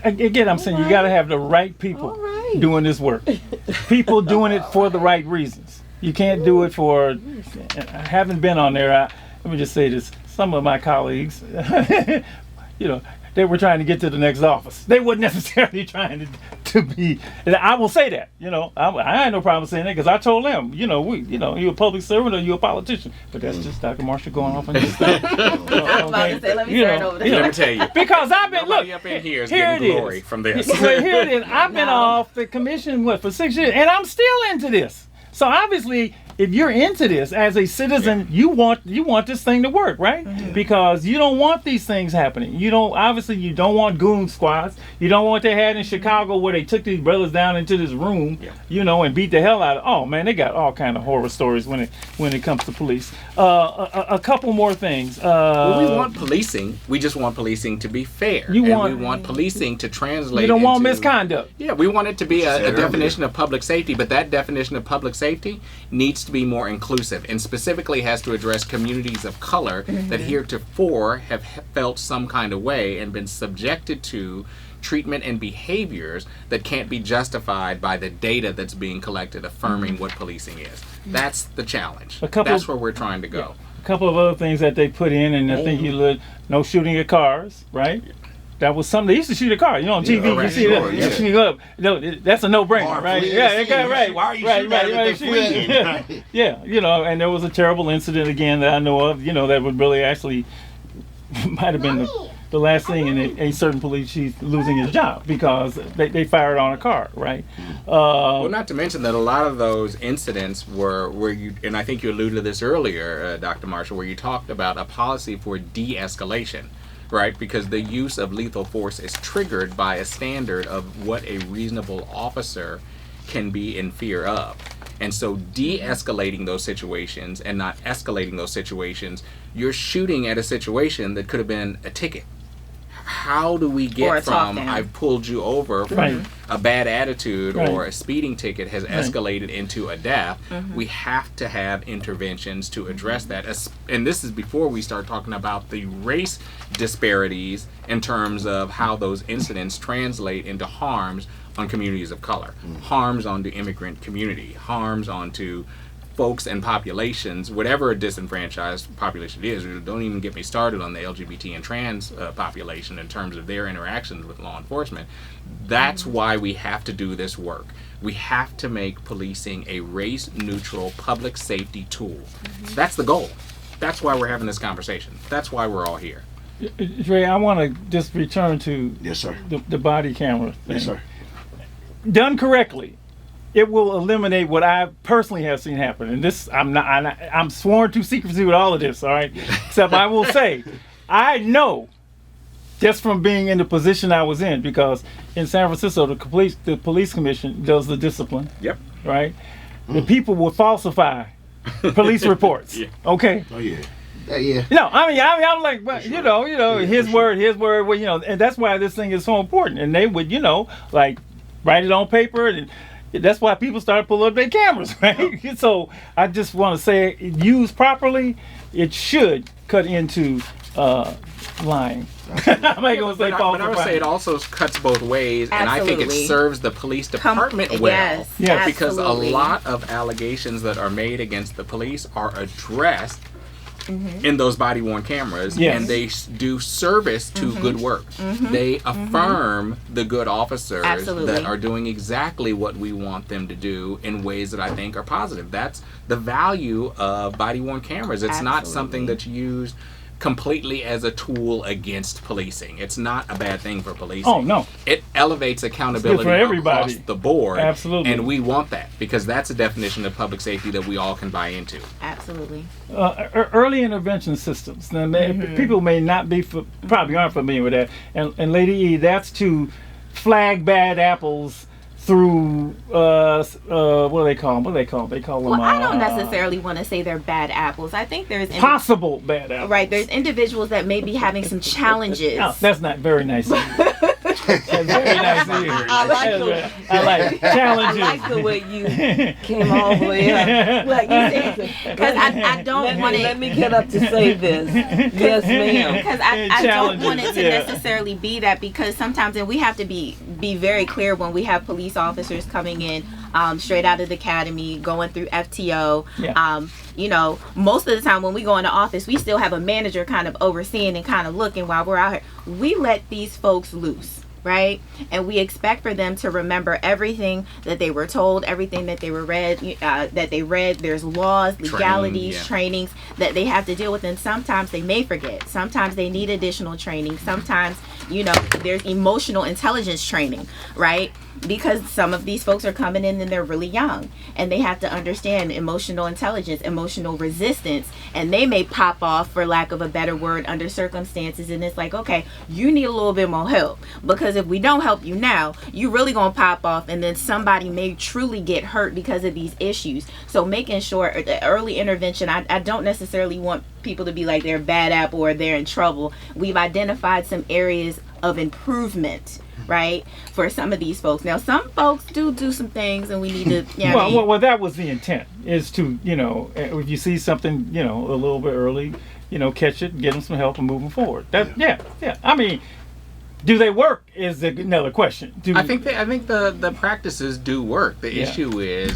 Again, I'm saying you got to have the right people doing this work. People doing it for the right reasons. You can't do it for. I haven't been on there. Let me just say this: some of my colleagues, they were trying to get to the next office. They weren't necessarily trying to be. And I will say that. I had no problem saying that, because I told them, you're a public servant or you're a politician. But that's just Dr. Marshall going off on this stuff. I was about to say, let me turn over Let me tell you. Because I've been nobody up in here is getting glory from this. Well, here it is. I've been off the commission for 6 years, and I'm still into this. So obviously, if you're into this as a citizen, you want this thing to work, right? Because you don't want these things happening. You don't want goon squads. You don't want what they had in Chicago, where they took these brothers down into this room, and beat the hell out of. Oh man, they got all kind of horror stories when it comes to police. A couple more things. We want policing. We just want policing to be fair. We want policing to translate. You don't want misconduct. Yeah, we want it to be a definition of public safety, but that definition of public safety needs to be more inclusive, and specifically has to address communities of color that heretofore have felt some kind of way and been subjected to treatment and behaviors that can't be justified by the data that's being collected affirming what policing is. That's the challenge. That's where we're trying to go. a couple of other things that they put in, and I think no shooting at cars, right? That was something they used to shoot a car. You know, on TV, you see that. Yeah. Shooting up. No, that's a no-brainer, right? Yeah, right. Why are you shooting at them if they're fleeing? Yeah, you know, and there was a terrible incident again that I know of. You know, that would really actually might have been the last thing in a certain police chief losing his job because they fired on a car, right? Well, not to mention that a lot of those incidents were where you, and I think you alluded to this earlier, Dr. Marshall, where you talked about a policy for de-escalation. Right, because the use of lethal force is triggered by a standard of what a reasonable officer can be in fear of. And so de-escalating those situations and not escalating those situations, you're shooting at a situation that could have been a ticket. How do we get from I've pulled you over from a bad attitude or a speeding ticket has escalated into a death? We have to have interventions to address that. And this is before we start talking about the race disparities in terms of how those incidents translate into harms on communities of color, harms on the immigrant community, harms onto folks and populations, whatever a disenfranchised population is. Don't even get me started on the LGBT and trans population in terms of their interactions with law enforcement. That's why we have to do this work. We have to make policing a race-neutral public safety tool. That's the goal. That's why we're having this conversation. That's why we're all here. Dre, I want to just return to the body camera thing. Yes, sir. Done correctly, it will eliminate what I personally have seen happen. And this, I'm sworn to secrecy with all of this, all right? Except I will say, I know, just from being in the position I was in, because in San Francisco, the police commission does the discipline. Yep. Right? The people will falsify police reports. Okay? Oh, yeah. Yeah. No, I'm like, but you know, his word, well, you know, and that's why this thing is so important. And they would, you know, like write it on paper, and that's why people started pulling up their cameras, right? So I just want to say, used properly, it should cut into lying. I'm not going to say false. But I would say it also cuts both ways, and I think it serves the police department well. Yes. Because a lot of allegations that are made against the police are addressed in those body-worn cameras, and they do service to good work. They affirm the good officers that are doing exactly what we want them to do in ways that I think are positive. That's the value of body-worn cameras. It's not something that's used completely as a tool against policing. It's not a bad thing for policing. Oh, no. It elevates accountability for everybody. across the board. Absolutely. And we want that because that's a definition of public safety that we all can buy into. Absolutely. Early intervention systems. Now, people may not be, probably aren't familiar with that. And Lady E, that's to flag bad apples through what do they call them? They call them. Well, I don't necessarily want to say they're bad apples. I think there's possible bad apples. Right. There's individuals that may be having some challenges. Oh, that's not very nice. That's very nice. I like challenges. I like the way you came all the way up. Like you said, because I don't want it. Let me get up to say this. Yes, ma'am. Because I don't want it to necessarily be that, because sometimes, and we have to be very clear when we have police officers coming in straight out of the academy, going through FTO. You know, most of the time when we go into office, we still have a manager kind of overseeing and kind of looking while we're out here. We let these folks loose. Right? And we expect for them to remember everything that they were told, everything that they were read. There's laws, legalities, trainings that they have to deal with, and sometimes they may forget. Sometimes they need additional training. Sometimes, you know, there's emotional intelligence training, right? Because some of these folks are coming in and they're really young, and they have to understand emotional intelligence, emotional resistance, and they may pop off, for lack of a better word, under circumstances, and it's like, okay, you need a little bit more help, because if we don't help you now, you really gonna pop off, and then somebody may truly get hurt because of these issues. So making sure the early intervention, I don't necessarily want people to be like they're a bad apple or they're in trouble. We've identified some areas of improvement, right, for some of these folks. Now, some folks do some things, and we need to. Well, that was the intent, is to, you know, if you see something, you know, a little bit early, you know, catch it, get them some help, and move them forward. Yeah. I mean, do they work? Is another question. I think the practices do work. The issue is,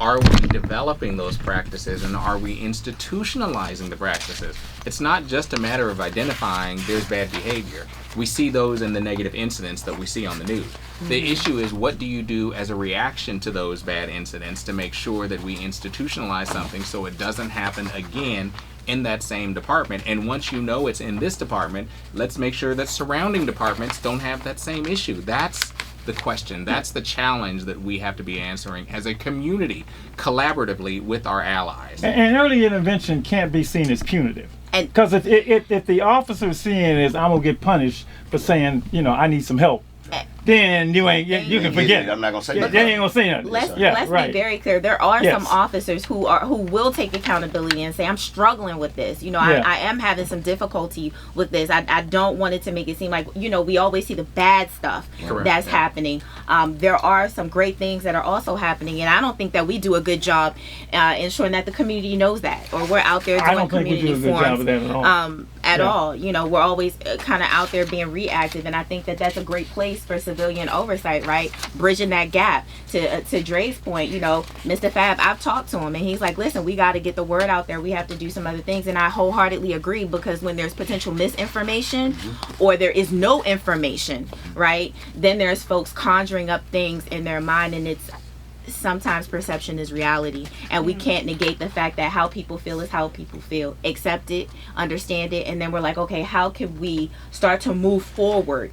are we developing those practices, and are we institutionalizing the practices? It's not just a matter of identifying there's bad behavior. We see those in the negative incidents that we see on the news. The issue is, what do you do as a reaction to those bad incidents to make sure that we institutionalize something so it doesn't happen again in that same department? And once you know it's in this department, let's make sure that surrounding departments don't have that same issue. That's the question. That's the challenge that we have to be answering as a community, collaboratively with our allies. And early intervention can't be seen as punitive. Because if the officer is seeing it as, I'm going to get punished for saying, I need some help, then you can forget it. I'm not gonna say They ain't gonna say nothing. Let's right. be very clear. There are some officers who will take accountability and say, I'm struggling with this. I am having some difficulty with this. I don't want it to make it seem like, we always see the bad stuff that's happening. There are some great things that are also happening, and I don't think that we do a good job ensuring that the community knows that, or we're out there doing community forums at all. We're always kind of out there being reactive, and I think that that's a great place for civilian oversight, right? Bridging that gap. To Dre's point, Mr. Fab, I've talked to him, and he's like, listen, we got to get the word out there. We have to do some other things, and I wholeheartedly agree, because when there's potential misinformation or there is no information, right, then there's folks conjuring up things in their mind, and it's sometimes perception is reality, and we can't negate the fact that how people feel is how people feel. Accept it, understand it, and then we're like, okay, how can we start to move forward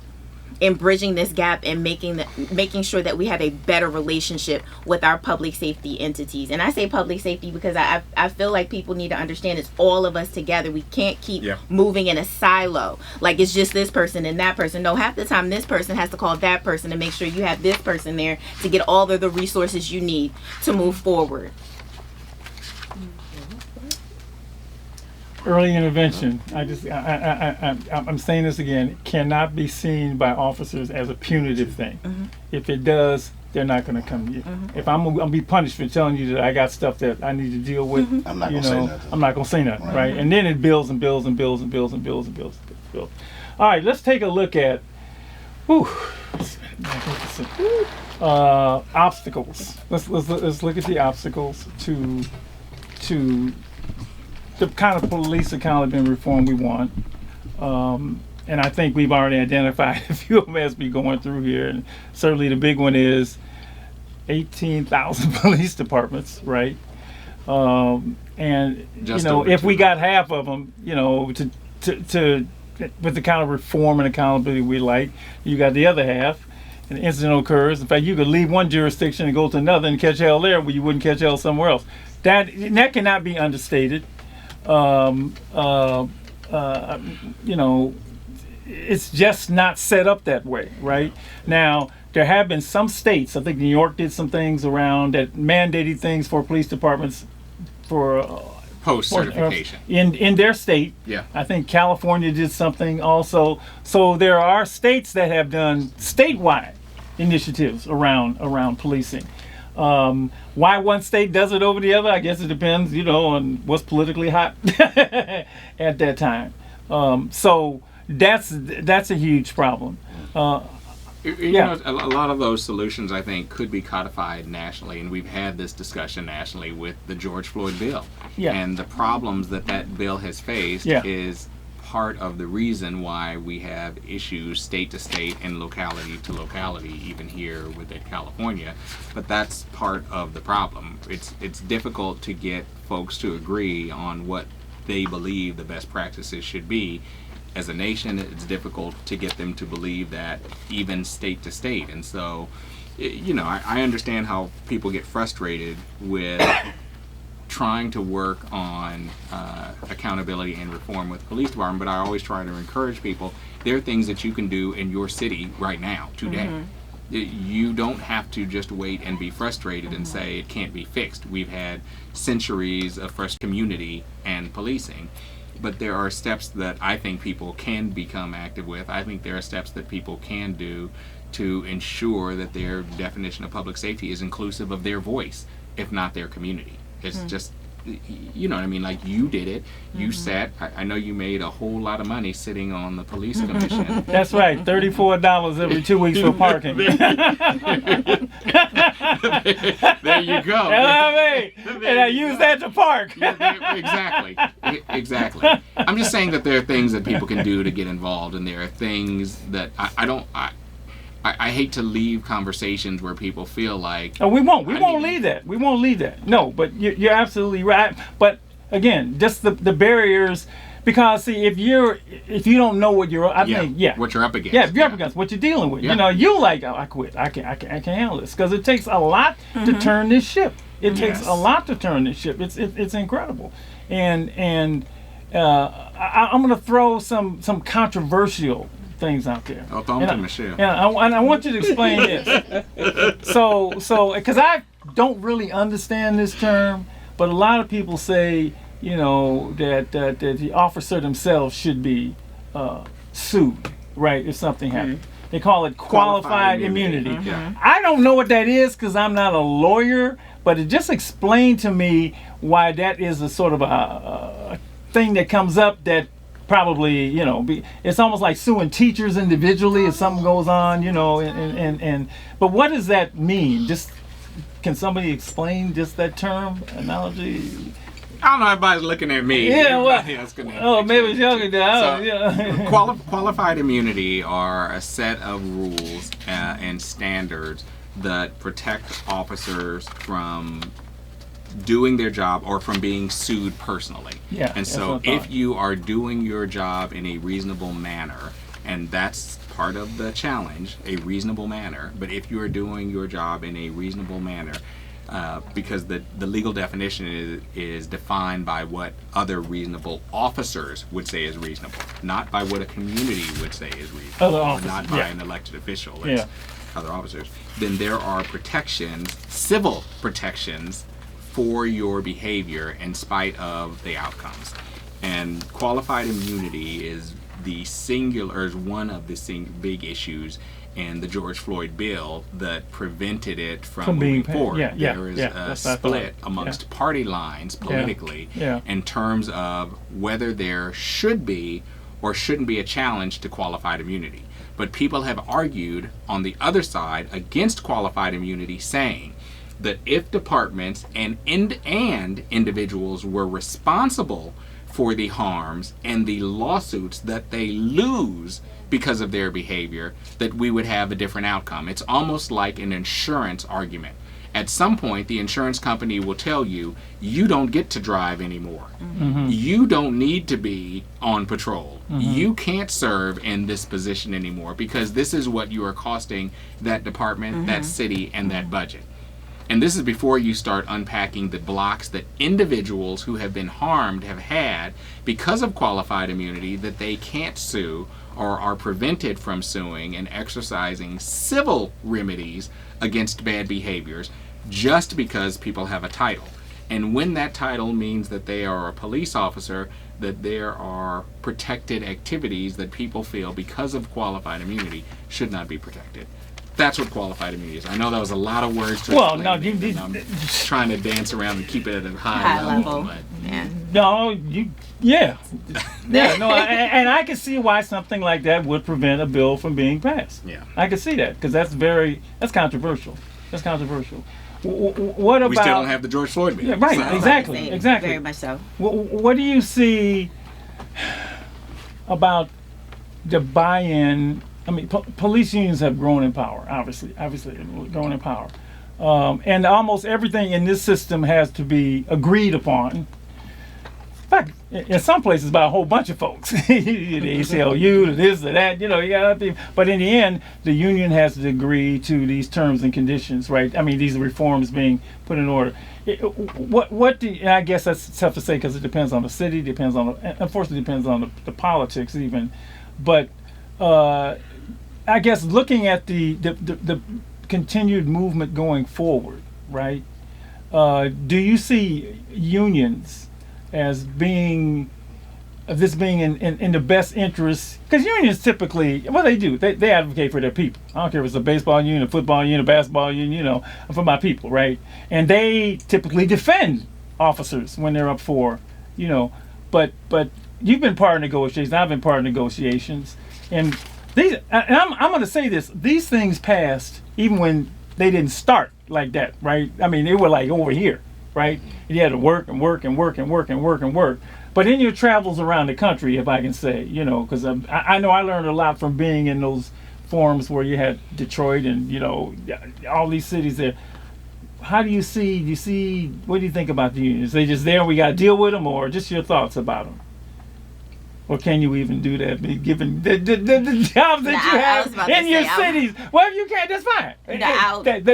in bridging this gap and making sure that we have a better relationship with our public safety entities. And I say public safety because I feel like people need to understand it's all of us together. We can't keep moving in a silo, like it's just this person and that person. No, half the time this person has to call that person to make sure you have this person there to get all of the resources you need to move forward. Early intervention, I'm saying this again, cannot be seen by officers as a punitive thing. If it does, they're not going to come to you. If I'm going to be punished for telling you that I got stuff that I need to deal with, I'm not going to say nothing. I'm not going to say nothing, right? And then it builds and builds and builds and builds and builds and builds and builds. All right, let's take a look at obstacles. Let's look at the obstacles to the kind of police accountability and reform we want. And I think we've already identified a few of them as we going through here. And certainly the big one is 18,000 police departments, right? And Just if we got half of them, to with the kind of reform and accountability we like, you got the other half. And the incident occurs. In fact, you could leave one jurisdiction and go to another and catch hell there where you wouldn't catch hell somewhere else. That cannot be understated. It's just not set up that way, right? Now, there have been some states, I think New York did some things around that mandated things for police departments for post-certification in their state. I think California did something also. So there are states that have done statewide initiatives around policing. Why one state does it over the other, I guess it depends, on what's politically hot at that time. So that's a huge problem. A lot of those solutions, I think, could be codified nationally, and we've had this discussion nationally with the George Floyd bill. And the problems that bill has faced is part of the reason why we have issues state to state and locality to locality, even here within California. But that's part of the problem. It's difficult to get folks to agree on what they believe the best practices should be. As a nation, it's difficult to get them to believe that even state to state. And so, I understand how people get frustrated with trying to work on accountability and reform with the police department, but I always try to encourage people, there are things that you can do in your city right now, today. You don't have to just wait and be frustrated and say it can't be fixed. We've had centuries of fresh community and policing, but there are steps that I think people can become active with. I think there are steps that people can do to ensure that their definition of public safety is inclusive of their voice, if not their community. It's just you know what I mean? Like, you did it. You sat. I know you made a whole lot of money sitting on the police commission. That's right, $34 every 2 weeks for parking. There you go. And I use that to park. Exactly. Exactly. I'm just saying that there are things that people can do to get involved, and there are things that I hate to leave conversations where people feel like... Oh, we won't leave that. We won't leave that. No, but you're absolutely right. But again, just the barriers, because see, if you don't know what you're, what you're up against. Yeah, if you're up against what you're dealing with, you like, I quit. I can't handle this, because it takes a lot to turn this ship. It takes a lot to turn this ship. It's incredible, and I'm gonna throw some controversial things out there. Oh, throw them to Michelle. Yeah, and I want you to explain this. So, because I don't really understand this term, but a lot of people say, that the officer themselves should be sued, right, if something happens. They call it qualified immunity. Yeah. I don't know what that is, because I'm not a lawyer, but it just explained to me why that is a sort of a thing that comes up that probably, it's almost like suing teachers individually if something goes on, but what does that mean? Just, can somebody explain just that term, analogy? I don't know, everybody's looking at me. Yeah, well, maybe y'all can do it. Qualified immunity are a set of rules and standards that protect officers from doing their job or from being sued personally. Yeah. And so if you are doing your job in a reasonable manner, and that's part of the challenge, a reasonable manner, but if you are doing your job in a reasonable manner, because the legal definition is defined by what other reasonable officers would say is reasonable, not by what a community would say is reasonable, or not by an elected official, it's other officers, then there are protections, civil protections, for your behavior in spite of the outcomes. And qualified immunity is one of the big issues in the George Floyd bill that prevented it from moving forward. There is a split amongst party lines politically in terms of whether there should be or shouldn't be a challenge to qualified immunity. But people have argued on the other side against qualified immunity, saying that if departments and individuals were responsible for the harms and the lawsuits that they lose because of their behavior, that we would have a different outcome. It's almost like an insurance argument. At some point, the insurance company will tell you, you don't get to drive anymore. You don't need to be on patrol. You can't serve in this position anymore, because this is what you are costing that department, that city, and that budget. And this is before you start unpacking the blocks that individuals who have been harmed have had because of qualified immunity, that they can't sue or are prevented from suing and exercising civil remedies against bad behaviors just because people have a title. And when that title means that they are a police officer, that there are protected activities that people feel because of qualified immunity should not be protected. That's what qualified immunity is. I know that was a lot of words to explain. Well, no, I'm trying to dance around and keep it at a high level. But no, and I can see why something like that would prevent a bill from being passed. Yeah, I can see that, because that's controversial. That's controversial. What about? We still don't have the George Floyd bill. Yeah, right. So. Exactly. Very much so. What do you see about the buy-in? I mean, police unions have grown in power, obviously grown in power. And almost everything in this system has to be agreed upon. In fact, in some places by a whole bunch of folks. The ACLU, the this, the that, but in the end, the union has to agree to these terms and conditions, right? I mean, these reforms being put in order. I guess that's tough to say, because it depends on the city, unfortunately depends on the politics even. But I guess looking at the continued movement going forward, right? Do you see unions as being in the best interest? Because unions typically, what they do, they advocate for their people. I don't care if it's a baseball union, a football union, a basketball union, for my people, right? And they typically defend officers when they're up for, but you've been part of negotiations. I've been part of negotiations, and I'm going to say this: these things passed even when they didn't start like that, right? I mean, they were like over here, right? You had to work and work and work and work and work and work. But in your travels around the country, if I can say, because I know I learned a lot from being in those forums where you had Detroit and all these cities there. How do you see? What do you think about the unions? They just there and we got to deal with them, or just your thoughts about them? Or can you even do that, given the jobs that you have in your cities? Well, if you can't, that's fine.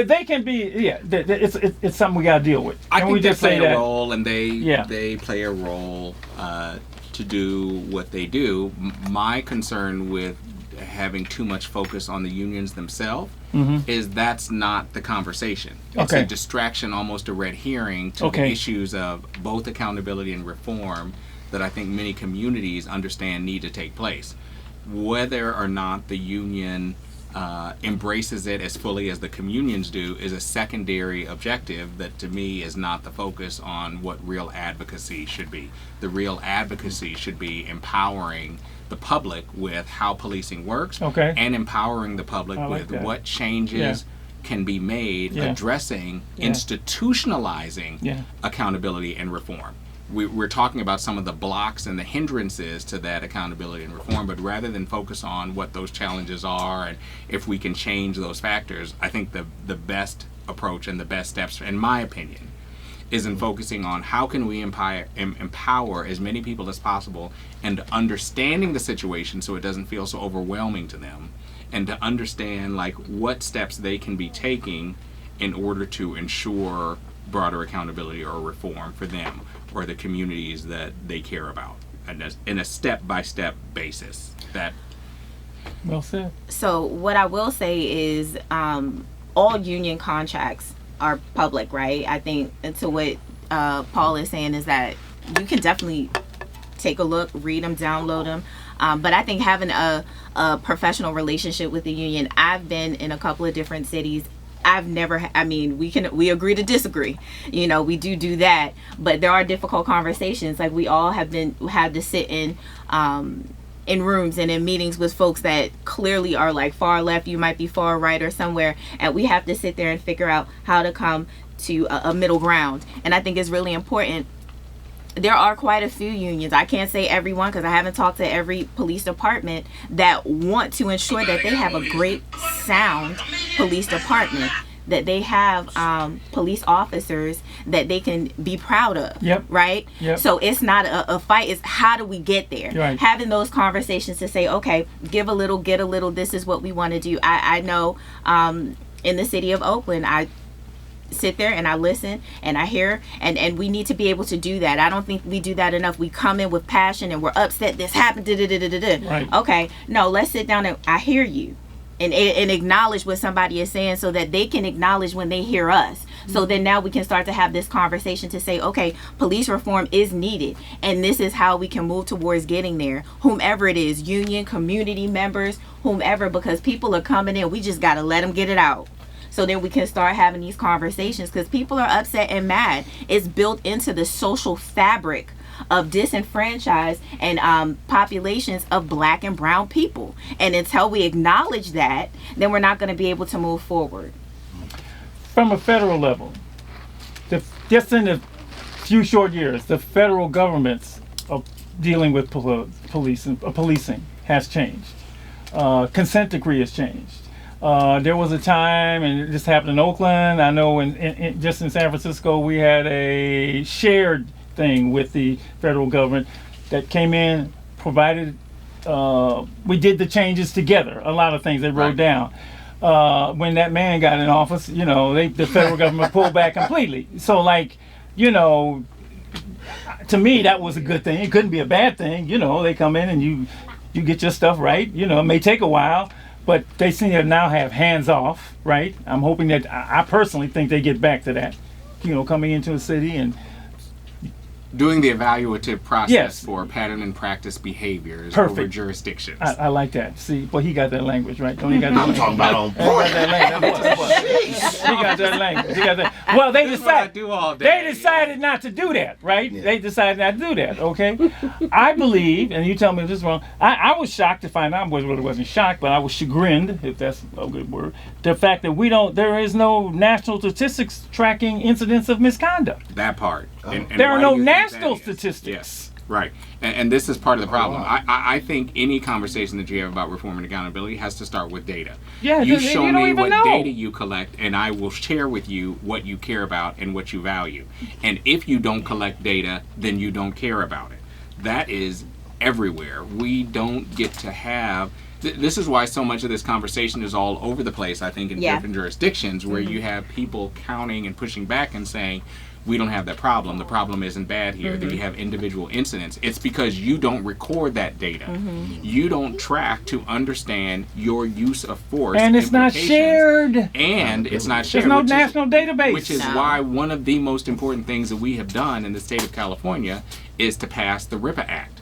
They can be, it's something we got to deal with. I think they play a role, and they play a role to do what they do. My concern with having too much focus on the unions themselves is that's not the conversation. It's a distraction, almost a red herring to the issues of both accountability and reform that I think many communities understand need to take place. Whether or not the union embraces it as fully as the communions do is a secondary objective that to me is not the focus on what real advocacy should be. The real advocacy should be empowering the public with how policing works and empowering the public with what changes can be made addressing institutionalizing accountability and reform. We're talking about some of the blocks and the hindrances to that accountability and reform, but rather than focus on what those challenges are and if we can change those factors, I think the best approach and the best steps, in my opinion, is in focusing on how can we empower as many people as possible and understanding the situation so it doesn't feel so overwhelming to them, and to understand what steps they can be taking in order to ensure broader accountability or reform for them or the communities that they care about, and in a step-by-step basis. Well said. So what I will say is all union contracts are public, right? I think to what Paul is saying is that you can definitely take a look, read them, download them. But I think having a professional relationship with the union, I've been in a couple of different cities. We agree to disagree. We do that, but there are difficult conversations. Like we all had to sit in rooms and in meetings with folks that clearly are like far left, you might be far right or somewhere, and we have to sit there and figure out how to come to a middle ground. And I think it's really important. There are quite a few unions. I can't say everyone because I haven't talked to every police department that want to ensure that they have a great, sound police department, that they have police officers that they can be proud of. Right? So it's not a fight. It's how do we get there? Right. Having those conversations to say, okay, give a little, get a little. This is what we want to do. I know in the city of Oakland, I sit there and I listen and I hear, and we need to be able to do that. I don't think we do that enough. We come in with passion and we're upset this happened. Right. Okay, no, let's sit down and I hear you and acknowledge what somebody is saying so that they can acknowledge when they hear us. So then now we can start to have this conversation to say, okay, police reform is needed and this is how we can move towards getting there. Whomever it is, union, community members, whomever, because people are coming in. We just got to let them get it out. So then we can start having these conversations because people are upset and mad. It's built into the social fabric of disenfranchised and populations of black and brown people. And until we acknowledge that, then we're not going to be able to move forward. From a federal level, just in a few short years, the federal government's dealing with policing has changed. Consent decree has changed. There was a time, and this happened in Oakland. I know just in San Francisco, we had a shared thing with the federal government that came in, provided, we did the changes together, a lot of things they wrote down. When that man got in office, the federal government pulled back completely. So to me, that was a good thing. It couldn't be a bad thing. They come in and you get your stuff right. It may take a while. But they seem to now have hands off, right? I'm hoping that, I personally think they get back to that, coming into a city and Doing the evaluative process Yes. for pattern and practice behaviors Perfect. over jurisdictions. I like that. See, boy, he got that language, right? Don't he got that I'm language? talking about on He got point. that language. He got that language. He got that. Well, they This is what I decided. do all day. They decided not to do that, right? Yeah. They decided not to do that, okay? I believe, and you tell me if this is wrong, I was shocked to find out, well, it wasn't shocked, but I was chagrined, if that's a good word, the fact that there is no national statistics tracking incidents of misconduct. That part. And There are why no do you think that national is? statistics. Yes, right. And this is part of the problem. I think any conversation that you have about reform and accountability has to start with data. Yeah, you you show don't me even what know. data you collect, and I will share with you what you care about and what you value. And if you don't collect data, then you don't care about it. That is everywhere. We don't get to have. This is why so much of this conversation is all over the place, I think, in different jurisdictions, where you have people counting and pushing back and saying, we don't have that problem. The problem isn't bad here. That you have individual incidents. It's because you don't record that data. You don't track to understand your use of force. And it's not implications, shared. And it's not shared. There's no which is- national database. Which is why one of the most important things that we have done in the state of California is to pass the RIPA Act.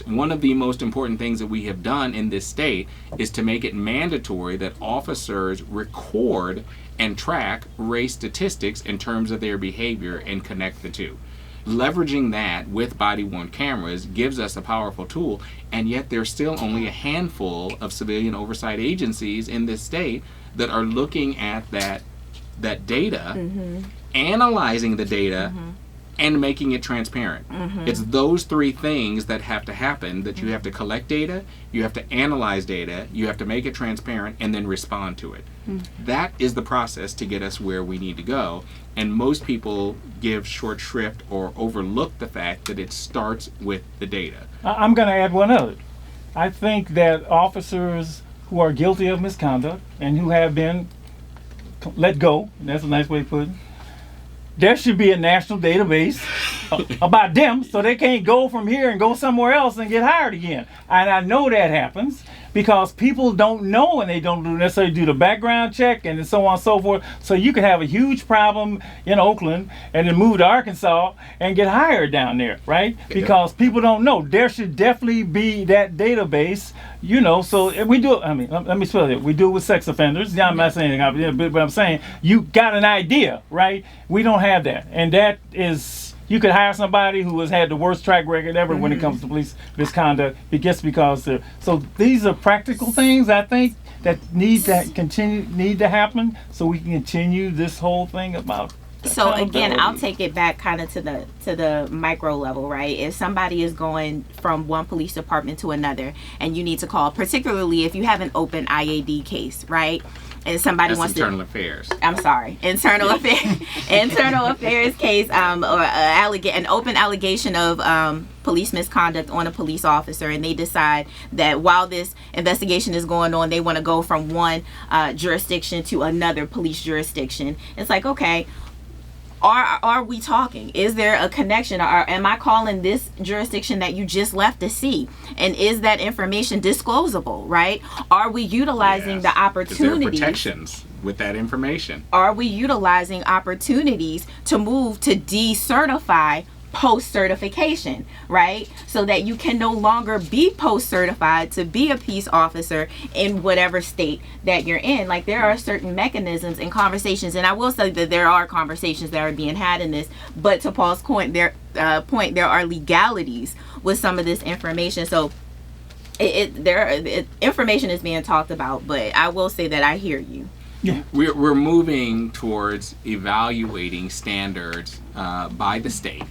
One of the most important things that we have done in this state is to make it mandatory that officers record and track race statistics in terms of their behavior and connect the two. Leveraging that with body-worn cameras gives us a powerful tool, and yet there's still only a handful of civilian oversight agencies in this state that are looking at that data, analyzing the data, and making it transparent. It's those three things that have to happen, that you have to collect data, you have to analyze data, you have to make it transparent, and then respond to it. That is the process to get us where we need to go. And most people give short shrift or overlook the fact that it starts with the data. I'm going to add one other. I think that officers who are guilty of misconduct and who have been let go, and that's a nice way to put it, there should be a national database about them so they can't go from here and go somewhere else and get hired again. And I know that happens because people don't know and they don't necessarily do the background check and so on and so forth. So you could have a huge problem in Oakland and then move to Arkansas and get hired down there, right? Because people don't know. There should definitely be that database, so if we do it, let me spell it. We do it with sex offenders. Yeah, I'm not saying anything, but I'm saying you got an idea, right? We don't have that. And that is, you could hire somebody who has had the worst track record ever when it comes to police misconduct. Just because so these are practical things I think that need to happen so we can continue this whole thing about. So again, I'll take it back kind of to the micro level, right? If somebody is going from one police department to another and you need to call, particularly if you have an open IAD case, right? And somebody wants internal affairs. I'm sorry, internal affairs case, or an open allegation of police misconduct on a police officer, and they decide that while this investigation is going on, they want to go from one jurisdiction to another police jurisdiction. It's like, okay, are we talking? Is there a connection? Or am I calling this jurisdiction that you just left to see? And is that information disclosable, right? Are we utilizing the opportunities? Is there protections with that information? Are we utilizing opportunities to move to decertify post-certification, right? So that you can no longer be post-certified to be a peace officer in whatever state that you're in. Like, there are certain mechanisms and conversations, and I will say that there are conversations that are being had in this, but to Paul's point, there are legalities with some of this information. So information is being talked about, but I will say that I hear you. Yeah. We're moving towards evaluating standards by the state,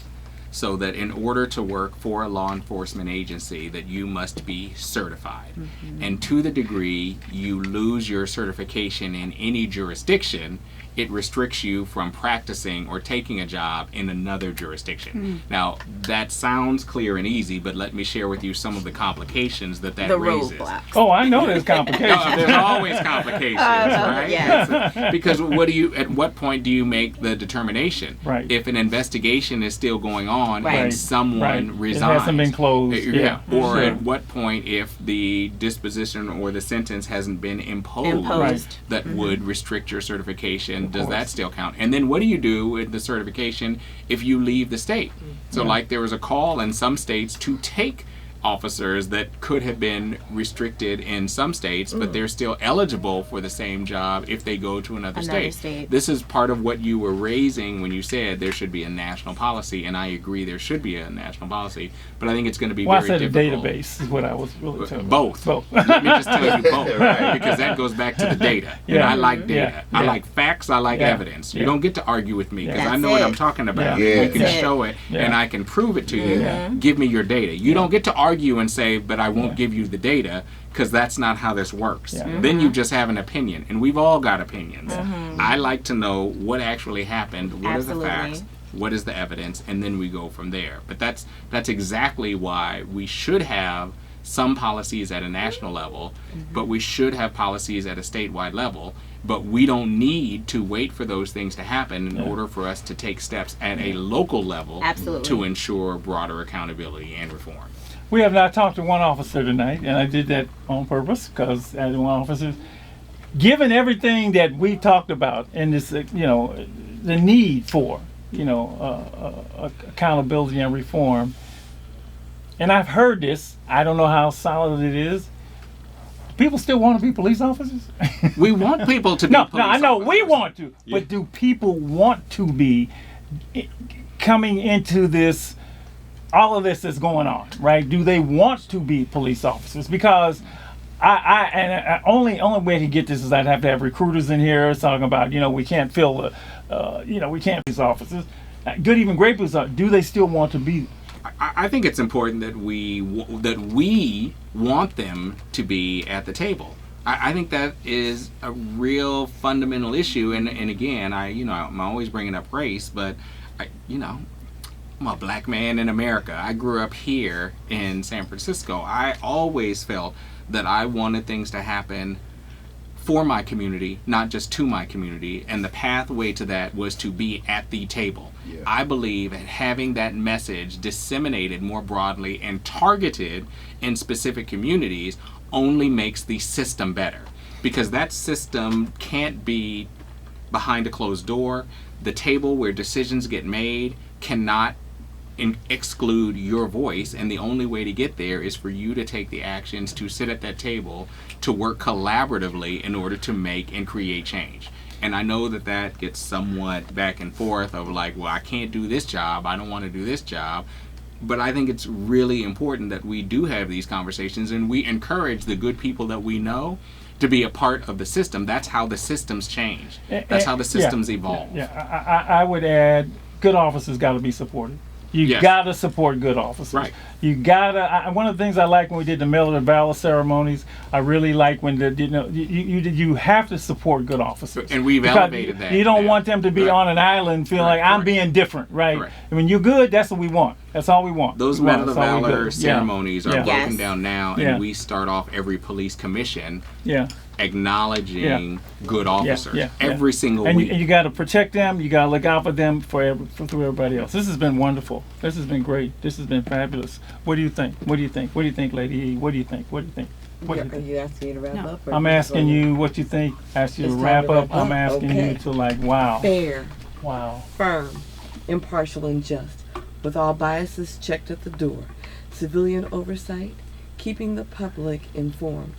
so that in order to work for a law enforcement agency, that you must be certified. And to the degree you lose your certification in any jurisdiction, it restricts you from practicing or taking a job in another jurisdiction. Now, that sounds clear and easy, but let me share with you some of the complications that raises. Roadblocks. Oh, I know there's complications. No, there's always complications, right? Yes. Because at what point do you make the determination? Right. If an investigation is still going on Right. and someone resigns. It hasn't been closed. Yeah. Or Sure. at what point, if the disposition or the sentence hasn't been imposed. Imposed. that would restrict your certification, does that still count? And then what do you do with the certification if you leave the state? So like there was a call in some states to take officers that could have been restricted in some states, but they're still eligible for the same job if they go to another state. This is part of what you were raising when you said there should be a national policy, and I agree there should be a national policy, but I think it's going to be very difficult. I said a database is what I was really talking about. Both. Let me just tell you both, right? Because that goes back to the data. And I like data. I like facts. I like evidence. You don't get to argue with me because I know what I'm talking about. You can show it, and I can prove it to you. Give me your data. You don't get to argue and say, but I won't give you the data, because that's not how this works. Then you just have an opinion, and we've all got opinions. I like to know what actually happened, what are the facts, what is the evidence, and then we go from there. But that's exactly why we should have some policies at a national level, but we should have policies at a statewide level, but we don't need to wait for those things to happen in order for us to take steps at a local level to ensure broader accountability and reform. We have not talked to one officer tonight, and I did that on purpose because as one officer, given everything that we talked about and this, the need for, accountability and reform, and I've heard this, I don't know how solid it is, people still want to be police officers? We want people to be police officers. No, I know we want to, but do people want to be coming into this, all of this is going on, right? Do they want to be police officers? Because only way to get this is I'd have to have recruiters in here talking about, we can't fill we can't be police officers. Good, even great police officers. Do they still want to be? I think it's important that we want them to be at the table. I think that is a real fundamental issue. And again, I'm always bringing up race, but I'm a black man in America. I grew up here in San Francisco. I always felt that I wanted things to happen for my community, not just to my community, and the pathway to that was to be at the table. I believe that having that message disseminated more broadly and targeted in specific communities only makes the system better, because that system can't be behind a closed door. The table where decisions get made cannot exclude your voice, and the only way to get there is for you to take the actions to sit at that table, to work collaboratively in order to make and create change. And I know that gets somewhat back and forth of like, well, I can't do this job, I don't want to do this job. But I think it's really important that we do have these conversations, and we encourage the good people that we know to be a part of the system. That's how the systems change. That's how the systems evolve. I would add, good officers got to be supported. You gotta support good officers. Right. You gotta. One of the things I like when we did the Medal of Valor ceremonies, I really like when you have to support good officers. And we've elevated that. You don't want them to be on an island feeling like I'm being different, right? I mean, you're good. That's what we want. That's all we want. Those Medal of Valor ceremonies are broken down now, and we start off every police commission acknowledging good officers every single week. And you got to protect them. You got to look out for them through everybody else. This has been wonderful. This has been great. This has been fabulous. What do you think? What do you think? What do you think, Lady E? What do you think? What do you think? Are you asking me to wrap up? I'm asking you what you think. Ask you to wrap up. I'm asking you to wow. Fair. Wow. Firm. Impartial and just. With all biases checked at the door. Civilian oversight. Keeping the public informed.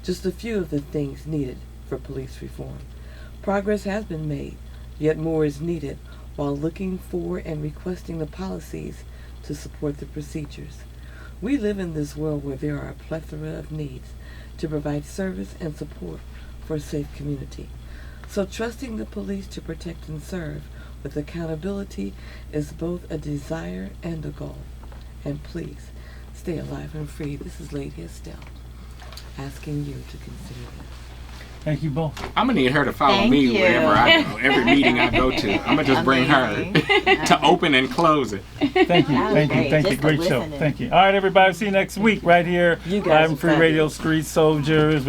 Just a few of the things needed for police reform. Progress has been made, yet more is needed while looking for and requesting the policies to support the procedures. We live in this world where there are a plethora of needs to provide service and support for a safe community. So trusting the police to protect and serve with accountability is both a desire and a goal. And please, stay alive and free. This is Lady Estelle, asking you to consider that. Thank you both. I'm going to need her to follow me wherever I go, every meeting I go to. I'm going to just bring her to open and close it. Thank you. Great show. Thank you. All right, everybody. See you next week right here. Live and Free Radio, Street Soldiers.